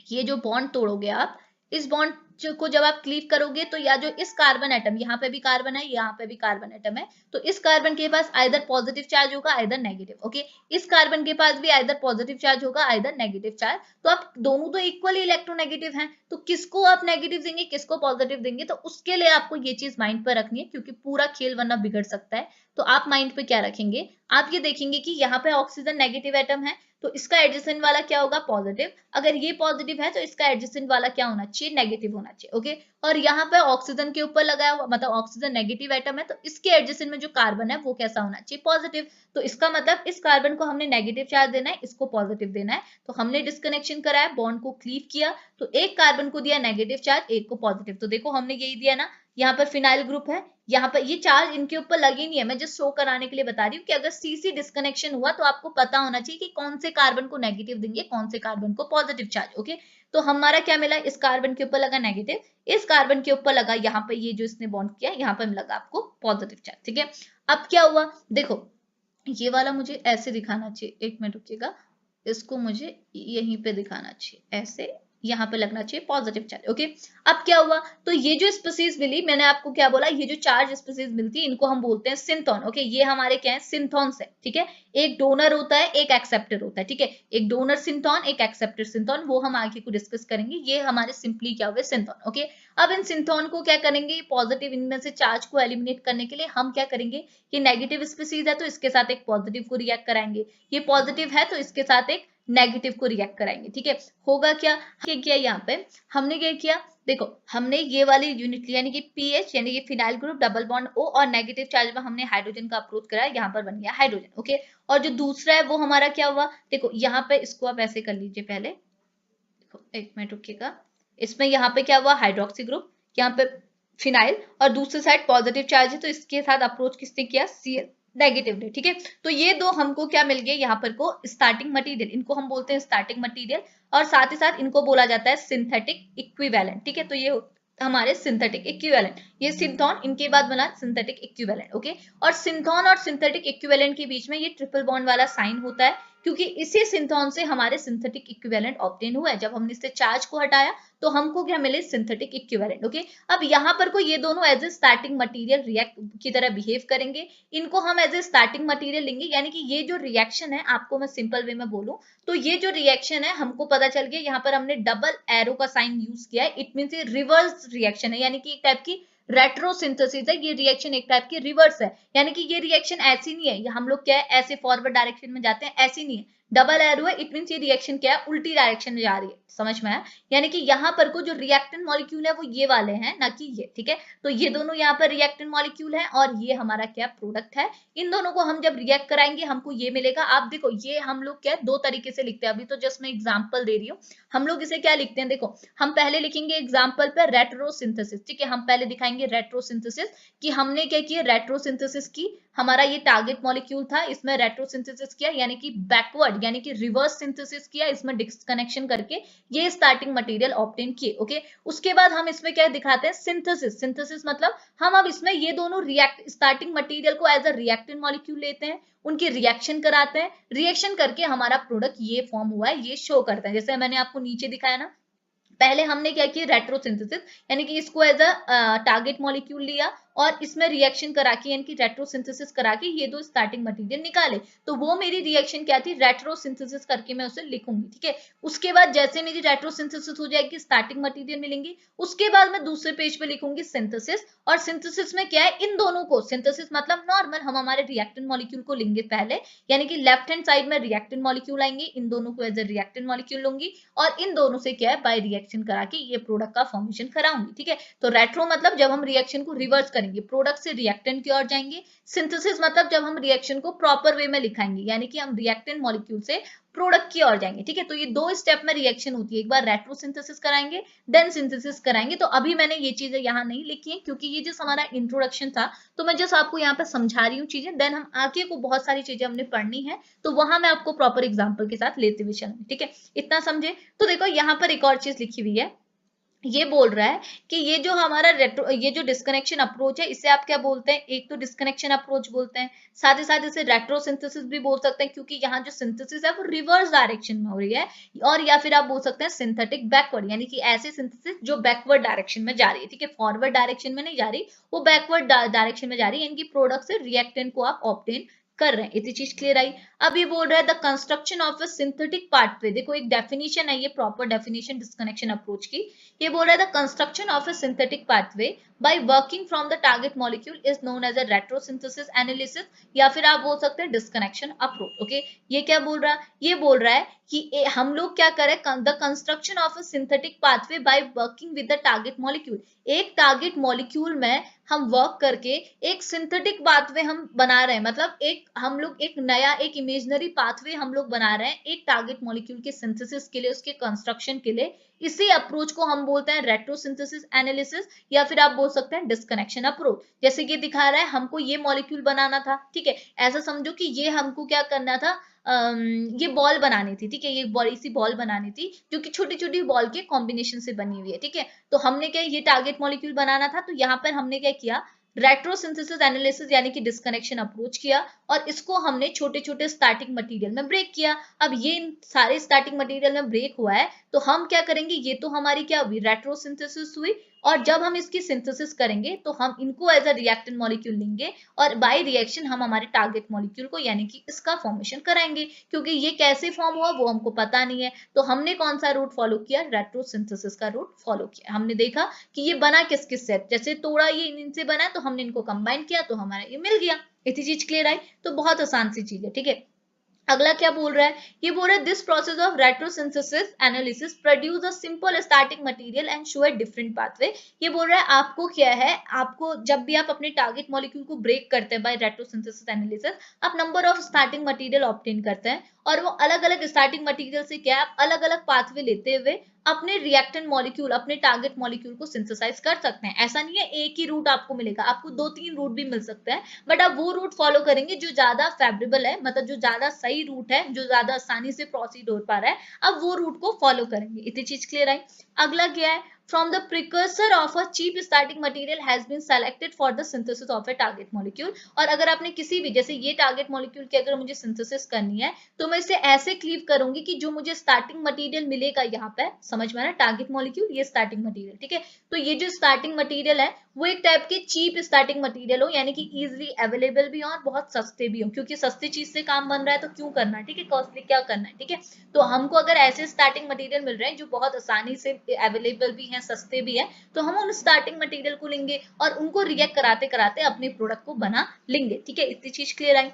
ये जो बॉन्ड तोड़ोगे आप, इस बॉन्ड को जब आप क्लीव करोगे तो या जो इस कार्बन एटम, यहाँ पे भी कार्बन है, यहाँ पे भी कार्बन एटम है, तो इस कार्बन के पास आइदर पॉजिटिव चार्ज होगा आइदर नेगेटिव, ओके। इस कार्बन के पास भी आइदर पॉजिटिव चार्ज होगा आइदर नेगेटिव चार्ज। तो आप दोनों तो इक्वली इलेक्ट्रोनेगेटिव हैं, तो किसको आप नेगेटिव देंगे किसको पॉजिटिव देंगे, तो उसके लिए आपको ये चीज माइंड पर रखनी है, क्योंकि पूरा खेल वरना बिगड़ सकता है। तो आप माइंड पे क्या रखेंगे, आप ये देखेंगे कि यहाँ पे ऑक्सीजन नेगेटिव एटम है, तो इसका एडजेसेंट वाला क्या होगा, पॉजिटिव। अगर ये पॉजिटिव है तो इसका एडजेसेंट वाला क्या होना चाहिए, नेगेटिव होना चाहिए, ओके। और यहाँ पे ऑक्सीजन के ऊपर लगाया हुआ, मतलब ऑक्सीजन नेगेटिव एटम है, तो इसके एडजेसेंट में जो कार्बन है वो कैसा होना चाहिए, पॉजिटिव। तो इसका मतलब इस कार्बन को हमने नेगेटिव चार्ज देना है, इसको पॉजिटिव देना है। तो हमने डिस्कनेक्शन कराया, बॉन्ड को क्लीव किया, तो एक कार्बन को दिया नेगेटिव चार्ज, एक को पॉजिटिव। तो देखो हमने यही दिया ना, यहाँ पर फिनाइल ग्रुप है, यहाँ पर ये चार्ज इनके ऊपर लगे नहीं है, मैं जस्ट शो कराने के लिए बता रही हूँ कि अगर सीसी डिस्कनेक्शन हुआ तो आपको पता होना चाहिए कि कौन से कार्बन को नेगेटिव देंगे कौन से कार्बन को पॉजिटिव चार्ज, ओके। तो हमारा क्या मिला, इस कार्बन के ऊपर लगा नेगेटिव, इस कार्बन के ऊपर लगा, यहाँ पे ये जो इसने बॉन्ड किया यहाँ पर लगा आपको पॉजिटिव चार्ज, ठीक है। अब क्या हुआ, देखो ये वाला मुझे ऐसे दिखाना चाहिए, एक मिनट रुकिएगा, इसको मुझे यहीं पे दिखाना चाहिए, ऐसे यहाँ पे लगना चाहिए पॉजिटिव चार्ज, ओके। अब क्या हुआ, तो ये जो स्पीसीज मिली, मैंने आपको क्या बोला, ये जो चार्ज स्पीसीज मिलती है इनको हम बोलते हैं सिंथॉन, ओके। ये हमारे क्या है, सिंथॉन्स है, ठीक है। एक डोनर होता है एक एक्सेप्टर होता है, ठीक है। एक डोनर सिंथॉन एक एक्सेप्टर सिंथॉन, वो हम आगे को डिस्कस करेंगे। ये हमारे सिंपली क्या हुए, सिंथॉन, ओके। अब इन सिंथॉन को क्या करेंगे, पॉजिटिव इनमें से चार्ज को एलिमिनेट करने के लिए हम क्या करेंगे, ये नेगेटिव स्पीसीज है तो इसके साथ एक पॉजिटिव को रिएक्ट कराएंगे, ये पॉजिटिव है तो इसके साथ एक नेगेटिव को रिएक्ट कराएंगे, ठीक है। होगा क्या किया, यहाँ पे हमने क्या किया, देखो हमने ये वाली यूनिट यानी कि पीएच यानी कि phenyl group double bond O, और नेगेटिव चार्ज में हमने हाइड्रोजन का अप्रोच कराया, यहाँ पर बन गया हाइड्रोजन, ओके। और जो दूसरा है वो हमारा क्या हुआ, देखो यहाँ पे इसको आप ऐसे कर लीजिए पहले, देखो एक मिनट रुकिएगा, इसमें यहाँ पे क्या हुआ, हाइड्रोक्सी ग्रुप, यहाँ पे फिनाइल, और दूसरी साइड पॉजिटिव चार्ज है तो इसके साथ अप्रोच किसने किया, सी नेगेटिव ने, ठीक है। तो ये दो हमको क्या मिल गया, यहाँ पर को स्टार्टिंग मटेरियल, इनको हम बोलते हैं स्टार्टिंग मटेरियल, और साथ ही साथ इनको बोला जाता है सिंथेटिक इक्विवेलेंट, ठीक है। तो ये हमारे सिंथेटिक इक्विवेलेंट, ये सिंथॉन इनके बाद बना सिंथेटिक इक्विवेलेंट, ओके। और सिंथॉन और सिंथेटिक इक्विवेलेंट के बीच में ये ट्रिपल बॉन्ड वाला साइन होता है, क्योंकि इसी सिंथॉन से हमारे सिंथेटिक इक्विवेलेंट ऑब्टेन हुआ है। जब हमने इससे चार्ज को हटाया तो हमको क्या मिले, सिंथेटिक इक्विवेलेंट, ओके। अब यहाँ पर को ये दोनों as a starting material react की तरह बिहेव करेंगे, इनको हम एज ए स्टार्टिंग मटेरियल लेंगे, यानी कि ये जो रिएक्शन है, आपको मैं सिंपल वे में बोलूं तो ये जो रिएक्शन है हमको पता चल गया, यहाँ पर हमने डबल एरो का साइन यूज किया है, इट मींस ये रिवर्स रिएक्शन है, यानी कि एक टाइप की रेट्रोसिंथेसिस है, ये रिएक्शन एक टाइप की रिवर्स है, यानी कि ये रिएक्शन ऐसी नहीं है, हम लोग क्या है ऐसे फॉरवर्ड डायरेक्शन में जाते हैं, ऐसी नहीं है, डबल एरो है, इट मींस ये रिएक्शन क्या है, उल्टी डायरेक्शन में जा रही है, समझ में आया। यानी कि यहाँ पर को जो रिएक्टेंट मॉलिक्यूल है वो ये वाले हैं, ना कि ये, ठीक है। तो ये दोनों यहाँ पर रिएक्टेंट मॉलिक्यूल है और ये हमारा क्या प्रोडक्ट है, इन दोनों को हम जब रिएक्ट कराएंगे हमको ये मिलेगा। आप देखो ये हम लोग क्या दो तरीके से लिखते हैं, अभी तो जस्ट मैं एग्जांपल दे रही हूँ, हम लोग इसे क्या लिखते हैं, देखो हम पहले लिखेंगे एग्जांपल पे रेट्रोसिंथेसिस, ठीक है। हम पहले दिखाएंगे रेट्रोसिंथेसिस कि हमने क्या किया, रेट्रोसिंथेसिस की, हमारा ये टारगेट मॉलिक्यूल था, इसमें रेट्रोसिंथेसिस किया, यानी कि बैकवर्ड यानी कि रिवर्स सिंथेसिस किया, इसमें डिस्कनेक्शन करके ये स्टार्टिंग मटेरियल ऑब्टेन किए, ओके। उसके बाद हम इसमें क्या दिखाते हैं, सिंथेसिस, सिंथेसिस मतलब हम अब इसमें ये दोनों रिएक्ट स्टार्टिंग मटेरियल को एज अ रिएक्टेंट मॉलिक्यूल लेते हैं, उनकी रिएक्शन कराते हैं, रिएक्शन करके हमारा प्रोडक्ट ये फॉर्म हुआ है, ये शो करता है। जैसे मैंने आपको नीचे दिखाया ना, पहले हमने क्या किया, रेट्रोसिंथेसिस यानी कि इसको एज अ टारगेट मॉलिक्यूल लिया और इसमें रिएक्शन करा के यानी कि रेट्रोसिंथेसिस करा के ये दो स्टार्टिंग मटेरियल निकाले, तो वो मेरी रिएक्शन क्या थी, रेट्रोसिंथेसिस करके मैं उसे लिखूंगी, ठीक है। उसके बाद जैसे मेरी रेट्रोसिंथेसिस हो जाएगी, स्टार्टिंग मटेरियल मिलेंगी, उसके बाद मैं दूसरे पेज पे लिखूंगी सिंथेसिस, और सिंथेसिस में क्या है, इन दोनों को, सिंथेसिस मतलब नॉर्मल हम हमारे रिएक्टेंट मॉलिक्यूल को लेंगे पहले, यानी कि लेफ्ट हैंड साइड में रिएक्टेंट मॉलिक्यूल आएंगे, इन दोनों को एज ए रिएक्टेंट मॉलिक्यूल लूंगी और इन दोनों से क्या है बाय रिएक्शन करा के ये प्रोडक्ट का फॉर्मेशन कराऊंगी, ठीक है। तो रेट्रो मतलब जब हम रिएक्शन को रिवर्स करेंगे, करेंगे, प्रोडक्ट से रिएक्टेंट की ओर जाएंगे। सिंथेसिस मतलब जब हम रिएक्शन को प्रॉपर वे में लिखाएंगे, यानी कि हम रिएक्टेंट मॉलिक्यूल से प्रोडक्ट की ओर जाएंगे, ठीक है। तो ये दो स्टेप में रिएक्शन होती है, एक बार रेट्रोसिंथेसिस कराएंगे देन सिंथेसिस कराएंगे। तो अभी मैंने ये चीजें यहाँ नहीं लिखी है क्योंकि ये जो हमारा इंट्रोडक्शन था, तो मैं जस्ट आपको यहाँ पे समझा रही हूँ चीजें, देन हम आगे को बहुत सारी चीजें हमने पढ़नी है, तो वहां मैं आपको प्रॉपर एग्जाम्पल के साथ लेते हुए चलूंगी, ठीक है। इतना समझे। तो देखो यहाँ पर एक और चीज लिखी हुई है, ये बोल रहा है कि ये जो हमारा ये जो डिस्कनेक्शन अप्रोच है, इसे आप क्या बोलते हैं, एक तो डिस्कनेक्शन अप्रोच बोलते हैं, साथ ही साथ इसे रेट्रोसिंथेसिस भी बोल सकते हैं, क्योंकि यहाँ जो सिंथेसिस है वो रिवर्स डायरेक्शन में हो रही है, और या फिर आप बोल सकते हैं सिंथेटिक बैकवर्ड, यानी कि ऐसे सिंथेसिस जो बैकवर्ड डायरेक्शन में जा रही है, ठीक है, फॉरवर्ड डायरेक्शन में नहीं जा रही, वो बैकवर्ड डायरेक्शन में जा रही है, इनकी प्रोडक्ट से रिएक्टेंट को आप ऑब्टेन कर रहे हैं। इतनी चीज क्लियर आई। अब ये बोल रहा है the construction of a synthetic pathway, देखो एक डेफिनेशन है, ये प्रॉपर डेफिनेशन डिस्कनेक्शन अप्रोच की। ये बोल रहा है the construction of a synthetic pathway by working from the target molecule is known as a retrosynthesis analysis, या फिर आप बोल सकते हैं डिस्कनेक्शन अप्रोच। ओके, ये क्या बोल रहा है, ये बोल रहा है कि हम लोग क्या करें, the construction of a synthetic pathway by working with the target molecule, एक टारगेट मॉलिक्यूल में हम वर्क करके एक सिंथेटिक पाथवे हम बना रहे हैं, मतलब एक हम लोग एक नया एक इमेजिनरी पाथवे हम लोग बना रहे हैं एक टारगेट मॉलिक्यूल के सिंथेसिस के लिए, उसके कंस्ट्रक्शन के लिए। इसी अप्रोच को हम बोलते हैं रेट्रोसिंथेसिस एनालिसिस, या फिर आप बोल सकते हैं डिस्कनेक्शन अप्रोच। जैसे कि दिखा रहा है, हमको ये मॉलिक्यूल बनाना था, ठीक है, ऐसा समझो कि ये हमको क्या करना था, ये बॉल बनानी थी, ठीक है, ये बॉल, इसी बॉल बनानी थी जो कि छोटी छोटी बॉल के कॉम्बिनेशन से बनी हुई है, ठीक है। तो हमने क्या, ये टारगेट मॉलिक्यूल बनाना था, तो यहाँ पर हमने क्या किया, रेट्रोसिंथेसिस एनालिसिस यानी कि डिस्कनेक्शन अप्रोच किया, और इसको हमने छोटे छोटे स्टार्टिंग मटेरियल में ब्रेक किया। अब ये सारे स्टार्टिंग मटेरियल में ब्रेक हुआ है, तो हम क्या करेंगे, ये तो हमारी क्या हुई, रेट्रोसिंथेसिस हुई, और जब हम इसकी सिंथेसिस करेंगे तो हम इनको एज अ रिएक्टेंट मॉलिक्यूल लेंगे, और बाय रिएक्शन हम हमारे टारगेट मॉलिक्यूल को यानी कि इसका फॉर्मेशन कराएंगे, क्योंकि ये कैसे फॉर्म हुआ वो हमको पता नहीं है। तो हमने कौन सा रूट फॉलो किया, रेट्रोसिंथेसिस का रूट फॉलो किया। हमने देखा कि ये बना किस किस से, जैसे तोड़ा ये इनसे बना, तो हमने इनको कंबाइन किया तो हमारा ये मिल गया। इतनी चीज क्लियर आई, तो बहुत आसान सी चीज है, ठीक है। अगला क्या बोल रहा है, ये बोल रहा है this process of retrosynthesis analysis produce a simple static material and show a different pathway. ये बोल रहा है आपको क्या है, आपको जब भी आप अपने टारगेट मॉलिक्यूल को ब्रेक करते हैं बाय रेट्रोसिंथेसिस एनालिसिस, आप number of starting material obtain करते हैं, और वो अलग अलग स्टार्टिंग मटेरियल से क्या आप अलग अलग पाथवे लेते हुए अपने रिएक्टेंट मॉलिक्यूल, अपने टारगेट मॉलिक्यूल को सिंथेसाइज कर सकते हैं। ऐसा नहीं है एक ही रूट आपको मिलेगा, आपको 2-3 रूट भी मिल सकते हैं, बट आप वो रूट फॉलो करेंगे जो ज्यादा फेवरेबल है, मतलब जो ज्यादा सही रूट है, जो ज्यादा आसानी से प्रोसीड हो पा रहा है, अब वो रूट को फॉलो करेंगे। इतनी चीज क्लियर आई। अगला क्या है, from the precursor of a cheap starting material has been selected for the synthesis of a target molecule। और अगर आपने किसी भी, जैसे ये टारगेट मॉलिक्यूल की अगर मुझे सिंथेसिस करनी है, तो मैं इसे ऐसे क्लीव करूंगी कि जो मुझे स्टार्टिंग मटेरियल मिलेगा, यहाँ पे समझ में आ रहा है, टारगेट मॉलिक्यूल ये स्टार्टिंग मटेरियल, ठीक है। तो ये जो स्टार्टिंग मटेरियल है वो एक टाइप के चीप स्टार्टिंग मटेरियल हो, यानी कि इजीली अवेलेबल भी हो और बहुत सस्ते भी हो, क्योंकि सस्ती चीज से काम बन रहा है तो क्यों करना है, ठीक है, कॉस्टली क्या करना है, ठीक है। तो हमको अगर ऐसे स्टार्टिंग मटेरियल मिल रहे हैं जो बहुत आसानी से अवेलेबल भी है, सस्ते भी है, तो हम उन स्टार्टिंग मटेरियल को लेंगे और उनको रिएक्ट कराते कराते अपने प्रोडक्ट को बना लेंगे, ठीक है। इतनी चीज क्लियर आई।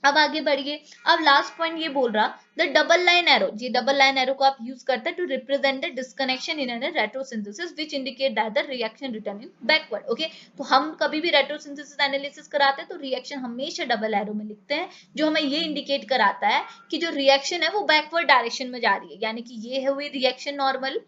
अब आगे बढ़िए। अब लास्ट पॉइंट ये बोल रहा, द डबल लाइन एरो, ये डबल लाइन एरो को आप यूज करते हैं to represent the disconnection in an retrosynthesis which indicate that the reaction returning backward. Okay, तो हम कभी भी रेट्रोसिंथेसिस एनालिसिस कराते हैं तो रिएक्शन हमेशा डबल एरो में लिखते हैं, जो हमें ये इंडिकेट कराता है कि जो रिएक्शन है वो बैकवर्ड डायरेक्शन में जा रही है, यानी कि ये हुई रिएक्शन नॉर्मल,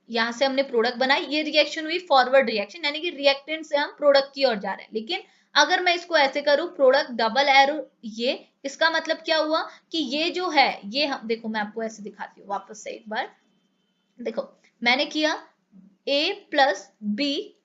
यहाँ से हमने प्रोडक्ट बनाई, ये रिएक्शन हुई फॉरवर्ड रिएक्शन, यानी कि रिएक्टेंट से हम प्रोडक्ट की ओर जा रहे हैं। लेकिन अगर मैं इसको ऐसे करूं, प्रोडक्ट डबल एरो, ये इसका मतलब क्या हुआ कि ये जो है, ये हम देखो, मैं आपको ऐसे दिखाती हूँ वापस से एक बार, देखो मैंने किया A plus B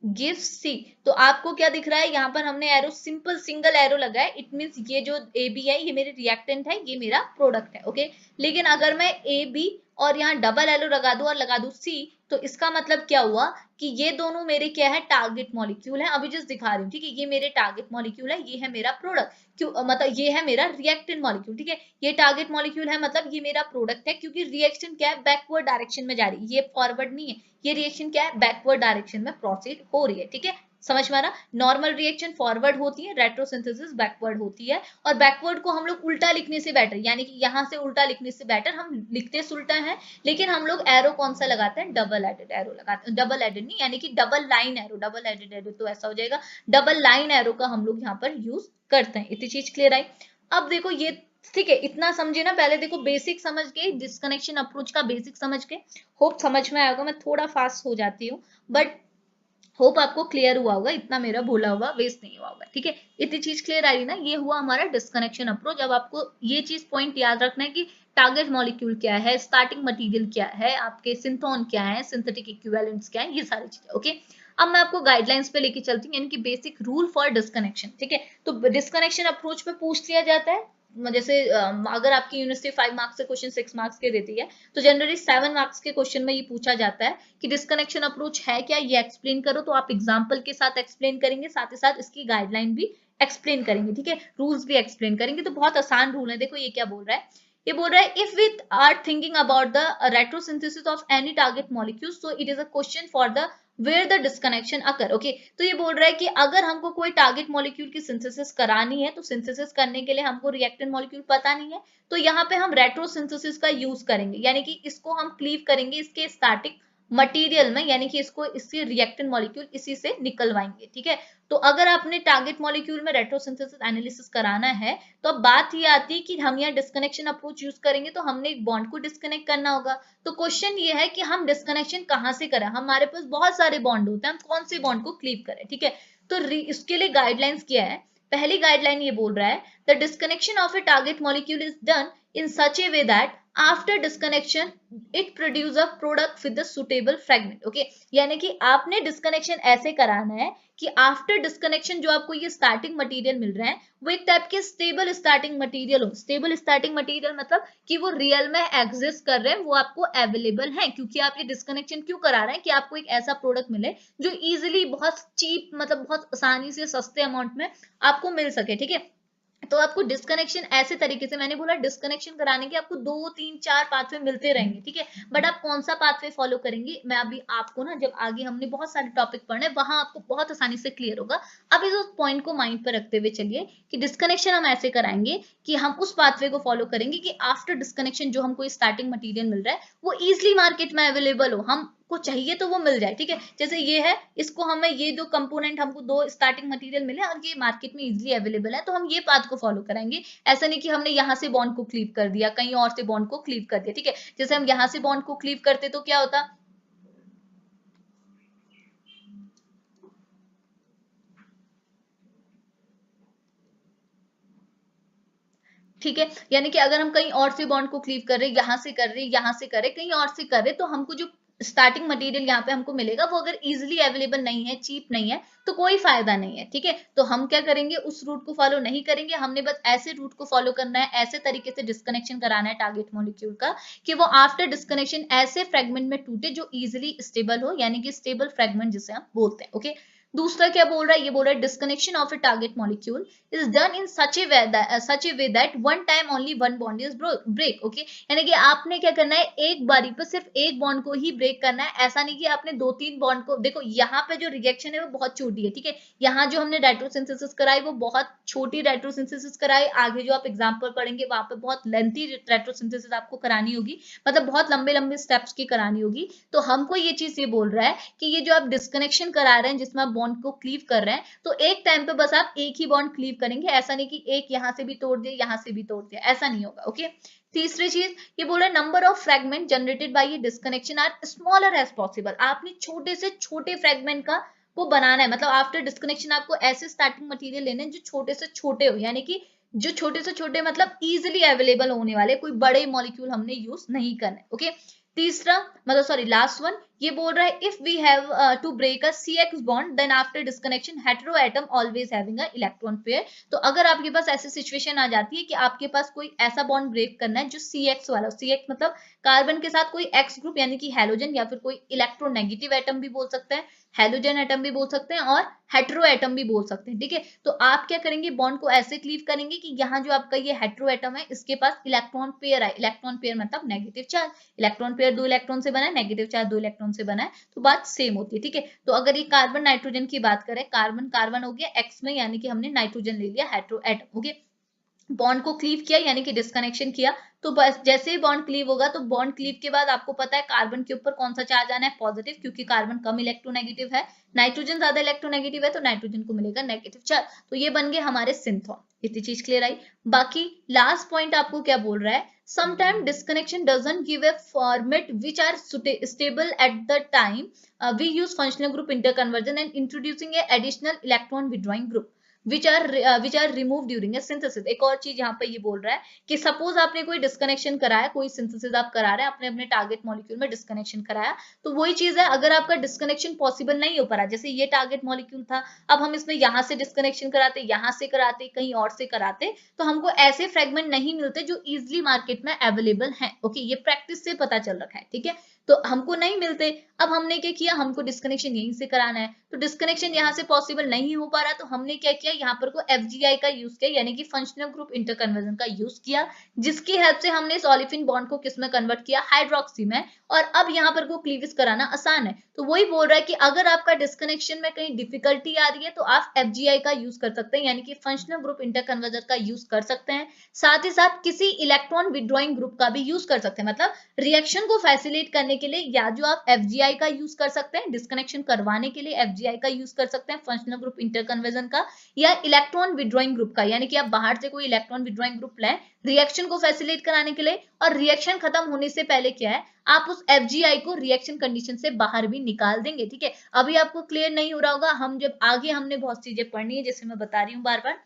give C, तो आपको क्या दिख रहा है, यहाँ पर हमने एरो सिंपल सिंगल एरो लगाया, इट मींस ये जो ए बी है ये मेरे रिएक्टेंट है, ये मेरा प्रोडक्ट है, ओके। लेकिन अगर मैं ए बी और यहाँ डबल एरो लगा दूं और लगा दूं सी, तो इसका मतलब क्या हुआ कि ये दोनों मेरे क्या है, टारगेट मॉलिक्यूल है। अभी जस्ट दिखा रही हूँ, ठीक है, ये मेरे टारगेट मॉलिक्यूल है, ये है मेरा प्रोडक्ट, क्यों मतलब ये है मेरा रिएक्टेंट मॉलिक्यूल, ठीक है। ये टारगेट मॉलिक्यूल है, मतलब ये मेरा प्रोडक्ट है, क्योंकि रिएक्शन क्या है, बैकवर्ड डायरेक्शन में जा रही है, ये फॉरवर्ड नहीं है, ये रिएक्शन क्या है, बैकवर्ड डायरेक्शन में प्रोसीड हो रही है, ठीक है। समझ में आ रहा? नॉर्मल रिएक्शन फॉरवर्ड होती है, रेट्रोसिंथेसिस बैकवर्ड होती है, और बैकवर्ड को हम लोग उल्टा लिखने से बेटर, यानी कि यहाँ से उल्टा लिखने से बेटर, हम लिखते उल्टा है, लेकिन हम लोग एरो कौन सा लगाते हैं, डबल एडेड एरो लगाते हैं, डबल एडेड नहीं यानी कि double line arrow, double headed arrow तो ऐसा हो जाएगा, डबल लाइन एरो का हम लोग यहाँ पर यूज करते हैं। इतनी चीज क्लियर आई? अब देखो ये ठीक है, इतना समझे ना, पहले देखो बेसिक समझ के, डिस्कनेक्शन अप्रोच का बेसिक समझ के, होप समझ में आएगा, मैं थोड़ा फास्ट हो जाती हूँ बट होप आपको क्लियर हुआ होगा, इतना मेरा बोला हुआ वेस्ट नहीं हुआ होगा, ठीक है? इतनी चीज क्लियर आई ना? ये हुआ हमारा डिस्कनेक्शन अप्रोच। अब आपको ये चीज पॉइंट याद रखना है कि टारगेट मॉलिक्यूल क्या है, स्टार्टिंग मटेरियल क्या है, आपके सिंथोन क्या है, सिंथेटिक इक्विवेलेंट्स क्या है, ये सारी चीजें। ओके, अब मैं आपको गाइडलाइंस पे लेके चलती हूँ, यानी कि बेसिक रूल फॉर डिस्कनेक्शन, ठीक है? तो डिस्कनेक्शन अप्रोच में पूछ लिया जाता है, जैसे अगर आपकी यूनिवर्सिटी 5 मार्क्स से क्वेश्चन 6 मार्क्स के देती है, तो जनरली 7 मार्क्स के क्वेश्चन में ये पूछा जाता है कि डिस्कनेक्शन अप्रोच है क्या, ये एक्सप्लेन करो। तो आप एग्जांपल के साथ एक्सप्लेन करेंगे, साथ ही साथ इसकी गाइडलाइन भी एक्सप्लेन करेंगे, ठीक है? रूल्स भी एक्सप्लेन करेंगे। तो बहुत आसान रूल है। देखो ये क्या बोल रहा है, ये बोल रहा है if we are thinking about the retrosynthesis of any target molecule, so it is a question for the where the disconnection occur. Okay, तो ये बोल रहा है कि अगर हमको कोई टारगेट मॉलिक्यूल की सिंथेसिस करानी है, तो सिंथेसिस करने के लिए हमको रिएक्टेंट मॉलिक्यूल पता नहीं है, तो यहाँ पे हम रेट्रोसिंथेसिस का यूज करेंगे, यानी कि इसको हम क्लीव करेंगे इसके स्टैटिक मटेरियल में, यानी कि इसको इससे रिएक्टेंट मॉलिक्यूल इसी से निकलवाएंगे, ठीक है? तो अगर आपने टारगेट मॉलिक्यूल में रेट्रोसिंथेसिस एनालिसिस कराना है, तो अब बात ये आती है कि हम यहाँ डिस्कनेक्शन अप्रोच यूज करेंगे, तो हमने एक बॉन्ड को डिस्कनेक्ट करना होगा। तो क्वेश्चन ये है कि हम डिस्कनेक्शन कहाँ से करें? हमारे पास बहुत सारे बॉन्ड होते हैं, हम कौन से बॉन्ड को क्लीव करें, ठीक है? तो इसके लिए गाइडलाइंस क्या है? पहली गाइडलाइन ये बोल रहा है, the disconnection of a target molecule is done in such a way that after disconnection it produce a product with the suitable fragment। okay, यानी कि आपने डिस्कनेक्शन ऐसे कराना है कि आफ्टर डिस्कनेक्शन जो आपको ये स्टार्टिंग मटेरियल मिल रहे हैं, वो एक टाइप के स्टेबल स्टार्टिंग मटेरियल हो। स्टेबल स्टार्टिंग मटेरियल मतलब कि वो रियल में एग्जिस्ट कर रहे हैं, वो आपको अवेलेबल है, क्योंकि आप ये डिस्कनेक्शन क्यों करा रहे हैं कि आपको एक ऐसा प्रोडक्ट मिले जो इजिली, बहुत चीप, मतलब बहुत आसानी से सस्ते अमाउंट में आपको मिल सके, ठीक है? तो आपको डिस्कनेक्शन ऐसे तरीके से, मैंने बोला डिस्कनेक्शन कराने के आपको 2 3 4 पाथवे मिलते रहेंगे, ठीक है? बट आप कौन सा पाथवे फॉलो करेंगे, मैं अभी आपको ना, जब आगे हमने बहुत सारे टॉपिक पढ़ने, वहां आपको बहुत आसानी से क्लियर होगा। अब इस पॉइंट को माइंड पर रखते हुए चलिए कि डिस्कनेक्शन हम ऐसे कराएंगे कि हम उस पाथवे को फॉलो करेंगे कि आफ्टर डिस्कनेक्शन जो हमको स्टार्टिंग मटेरियल मिल रहा है, वो इजिली मार्केट में अवेलेबल हो, हमको चाहिए तो वो मिल जाए, ठीक है? जैसे ये है, इसको हमें ये दो कंपोनेंट, हमको 2 स्टार्टिंग मटेरियल मिले और ये मार्केट में इजिली अवेलेबल है, तो हम ये पाथ को फॉलो करेंगे। ऐसा नहीं कि हमने यहाँ से बॉन्ड को क्लीव कर दिया, कहीं और से बॉन्ड को क्लीव कर दिया, ठीक है? जैसे हम यहाँ से बॉन्ड को क्लीव करते तो क्या होता, ठीक है? यानी कि अगर हम कहीं और से बॉन्ड को क्लीव कर रहे, यहाँ से कर रहे, यहाँ से कर रहे, कहीं और से कर रहे, तो हमको जो स्टार्टिंग मटेरियल यहाँ पे हमको मिलेगा, वो अगर इजिली अवेलेबल नहीं है, चीप नहीं है, तो कोई फायदा नहीं है, ठीक है? तो हम क्या करेंगे, उस रूट को फॉलो नहीं करेंगे, हमने बस ऐसे रूट को फॉलो करना है, ऐसे तरीके से डिस्कनेक्शन कराना है टारगेट मॉलिक्यूल का कि वो आफ्टर डिस्कनेक्शन ऐसे फ्रेगमेंट में टूटे जो इजिली स्टेबल हो, यानी कि स्टेबल फ्रेगमेंट जिसे हम बोलते हैं। ओके, दूसरा क्या बोल रहा है, ये बोल रहा है disconnection of a target molecule is done in such a way that one time only one bond is break. Okay, यानी कि आपने क्या करना है, एक बारी पर सिर्फ एक बॉन्ड को ही ब्रेक करना है, ऐसा नहीं कि आपने 2-3 बॉन्ड को, देखो यहाँ पे जो रिएक्शन है वो बहुत छोटी है, ठीक है? यहाँ जो हमने रेट्रोसिंथेसिस कराई वो बहुत छोटी रेट्रोसिंथेसिस कराई, आगे जो आप एग्जाम्पल पढ़ेंगे वहां पे बहुत लेंथी रेट्रोसिंथेसिस आपको करानी होगी, मतलब बहुत लंबे लंबे स्टेप्स की करानी होगी। तो हमको ये चीज ये बोल रहा है कि ये जो आप डिस्कनेक्शन करा रहे हैं, जिसमें आप बॉन्ड को क्लीव कर रहे हैं, तो एक टाइम पे बस आप एक ही बॉन्ड क्लीव करेंगे, ऐसा नहीं कि एक यहाँ से भी तोड़ दिया, यहाँ से भी तोड़ दिया, ऐसा नहीं होगा। ओके, तीसरी चीज ये बोल रहा है number of fragment generated by ये disconnection are smaller as possible. आपने छोटे से छोटे फ्रेगमेंट का को बनाना है, मतलब आफ्टर डिस्कनेक्शन आपको ऐसे स्टार्टिंग मटेरियल लेने जो छोटे से छोटे हो, यानी कि जो छोटे से छोटे मतलब इजिली अवेलेबल होने वाले, कोई बड़े मॉलिक्यूल हमने यूज नहीं करना। ओके, तीसरा मतलब सॉरी लास्ट वन ये बोल रहा है if we have to break a CX bond then after disconnection hetero atom always having a electron pair. तो अगर आपके पास ऐसी सिचुएशन आ जाती है कि आपके पास कोई ऐसा बॉन्ड ब्रेक करना है जो CX वाला, CX मतलब कार्बन के साथ कोई एक्स ग्रुप यानी कि हैलोजन या फिर कोई इलेक्ट्रोनेगेटिव एटम भी बोल सकते हैं, हैलोजन एटम भी बोल सकते हैं और हेटेरो एटम भी बोल सकते हैं। ठीक है, तो आप क्या करेंगे, बॉन्ड को ऐसे क्लीव करेंगे कि यहाँ जो आपका ये हेटेरो एटम है इसके पास इलेक्ट्रॉन पेयर है। इलेक्ट्रॉन पेयर मतलब negative charge, electron pair 2 electron से बना है, नेगेटिव चार्ज 2 इलेक्ट्रॉन से बना है, तो बात सेम होती है। ठीक है, तो अगर ये कार्बन नाइट्रोजन की बात करें, कार्बन कार्बन हो गया एक्स में यानी कि हमने नाइट्रोजन ले लिया हेटेरो एटम। ओके, बॉन्ड को क्लीव किया यानी कि डिस्कनेक्शन किया, तो बस जैसे ही बॉन्ड क्लीव होगा तो बॉन्ड क्लीव के बाद आपको पता है कार्बन के ऊपर कौन सा चार्ज आना है, पॉजिटिव, क्योंकि कार्बन कम इलेक्ट्रोनेगेटिव है, नाइट्रोजन ज्यादा इलेक्ट्रोनेगेटिव है तो नाइट्रोजन को मिलेगा नेगेटिव चार्ज। तो ये बन गए हमारे सिंथॉन। इतनी चीज क्लियर आई। बाकी लास्ट पॉइंट आपको क्या बोल रहा है, sometimes disconnection doesn't give a format which are stable at the time we use functional group interconversion and introducing a additional electron withdrawing group which are removed during a synthesis। एक और चीज यहाँ पे ये बोल रहा है कि सपोज आपने कोई डिस्कनेक्शन कराया, कोई सिंथेसिस आप करा रहे हैं, आपने अपने टारगेट मॉलिक्यूल में डिस्कनेक्शन कराया, तो वही चीज है अगर आपका डिस्कनेक्शन पॉसिबल नहीं हो पा रहा, जैसे ये टारगेट मॉलिक्यूल था, अब हम इसमें यहाँ से डिस्कनेक्शन कराते, यहाँ से कराते, कहीं और से कराते, तो हमको ऐसे फ्रेगमेंट नहीं मिलते जो इजिली मार्केट में अवेलेबल हैं। ओके, ये प्रैक्टिस से पता चल रखा है। ठीक है, तो हमको नहीं मिलते, अब हमने क्या किया, हमको डिस्कनेक्शन यहीं से कराना है, तो डिस्कनेक्शन यहाँ से पॉसिबल नहीं हो पा रहा, तो हमने क्या किया, यहाँ पर को FGI का यूज किया यानी कि फंक्शनल ग्रुप इंटरकन्वर्जन का यूज किया, जिसकी हेल्प से हमने इस ओलेफिन बॉन्ड को किस में कन्वर्ट किया, हाइड्रोक्सी में, और अब यहाँ पर को क्लीवेज कराना आसान है। तो वही बोल रहा है कि अगर आपका डिस्कनेक्शन में कहीं डिफिकल्टी आ रही है तो आप FGI का यूज कर सकते हैं यानी कि फंक्शनल ग्रुप इंटरकन्वर्जन का यूज कर सकते हैं, साथ ही साथ किसी इलेक्ट्रॉन विड्रॉइंग ग्रुप का भी यूज कर सकते हैं, मतलब रिएक्शन को फैसिलिटेट करने के लिए या जो आप FGI का यूज कर सकते हैं, डिस्कनेक्शन करवाने के लिए FGI का यूज कर सकते हैं, फंक्शनल ग्रुप इंटरकन्वर्जन का, या इलेक्ट्रॉन विड्रॉइंग ग्रुप का, यानी कि आप बाहर से कोई इलेक्ट्रॉन विड्रॉइंग ग्रुप लें रिएक्शन को फैसिलिटेट कराने के लिए, और रिएक्शन खत्म होने से पहले क्या है, आप उस FGI को रिएक्शन कंडीशन से बाहर भी निकाल देंगे। ठीक है, अभी आपको क्लियर नहीं हो रहा होगा, हम जब आगे हमने बहुत चीजें पढ़नी है, जैसे मैं बता रही हूँ बार बार,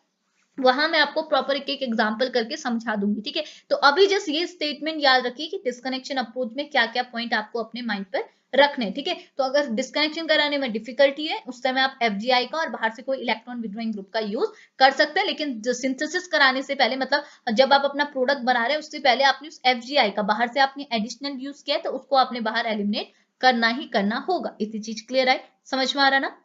वहां मैं आपको प्रॉपर एक एक एग्जांपल करके समझा दूंगी। ठीक है, तो अभी जस्ट ये स्टेटमेंट याद रखिए कि डिस्कनेक्शन अप्रोच में क्या क्या पॉइंट आपको अपने माइंड पर रखने। ठीक है, तो अगर डिस्कनेक्शन कराने में डिफिकल्टी है उस समय आप FGI का और बाहर से कोई इलेक्ट्रॉन विड्रॉइंग ग्रुप का यूज कर सकते हैं, लेकिन सिंथेसिस कराने से पहले, मतलब जब आप अपना प्रोडक्ट बना रहे हैं उससे पहले आपने उस FGI का बाहर से आपने एडिशनल यूज किया है तो उसको आपने बाहर एलिमिनेट करना ही करना होगा। इतनी चीज क्लियर है, समझ में आ रहा ना,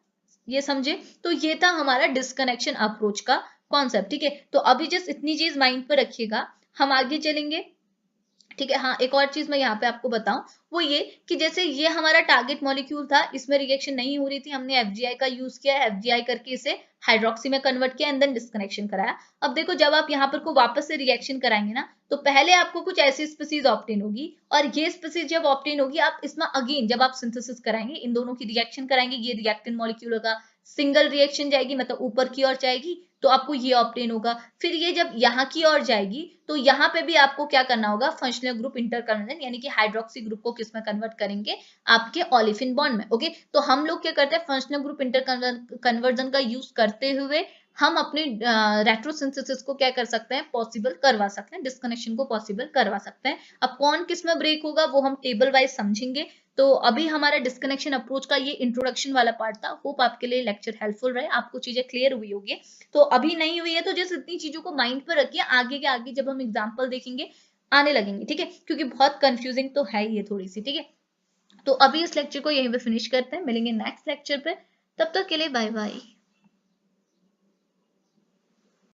ये समझे। तो ये था हमारा डिस्कनेक्शन अप्रोच का कॉन्सेप्ट। ठीक है, तो अभी जस्ट इतनी चीज माइंड पर रखिएगा, हम आगे चलेंगे। ठीक है, हाँ एक और चीज मैं यहाँ पे आपको बताऊं, वो ये कि जैसे ये हमारा टारगेट मॉलिक्यूल था, इसमें रिएक्शन नहीं हो रही थी, हमने FGI का यूज किया, FGI करके इसे हाइड्रोक्सी में कन्वर्ट किया एंड देन डिस्कनेक्शन कराया। अब देखो जब आप यहाँ पर को वापस से रिएक्शन कराएंगे ना, तो पहले आपको कुछ ऐसी स्पीसीज ऑब्टेन होगी, और ये स्पीसीज जब ऑब्टेन होगी, आप इसमें अगेन जब आप सिंथेसिस कराएंगे, इन दोनों की रिएक्शन कराएंगे, ये रिएक्टेंट मॉलिक्यूल का सिंगल रिएक्शन जाएगी, मतलब ऊपर की ओर जाएगी, तो आपको ये ऑब्टेन होगा। फिर ये जब यहाँ की ओर जाएगी तो यहाँ पे भी आपको क्या करना होगा, फंक्शनल ग्रुप इंटरकन्वर्जन यानी कि हाइड्रोक्सी ग्रुप को किसमें कन्वर्ट करेंगे, आपके ओलेफिन बॉन्ड में। ओके, तो हम लोग क्या करते हैं, फंक्शनल ग्रुप इंटरकन्वर्जन का यूज करते हुए हम अपनी रेट्रोसिंथेसिस को क्या कर सकते हैं, पॉसिबल करवा सकते हैं, डिस्कनेक्शन को पॉसिबल करवा सकते हैं। अब कौन किस में ब्रेक होगा वो हम टेबल वाइज समझेंगे। तो अभी हमारा डिस्कनेक्शन अप्रोच का ये इंट्रोडक्शन वाला पार्ट था, होप आपके लिए लेक्चर हेल्पफुल रहे, आपको चीजें क्लियर हुई होगी। तो अभी नहीं हुई है तो जस्ट इतनी चीजों को माइंड पर रखिए, आगे के आगे जब हम एग्जाम्पल देखेंगे आने लगेंगे। ठीक है, क्योंकि बहुत कंफ्यूजिंग तो है ये थोड़ी सी। ठीक है, तो अभी इस लेक्चर को यहीं पे फिनिश करते हैं, मिलेंगे नेक्स्ट लेक्चर पे, तब तक के लिए बाय बाय।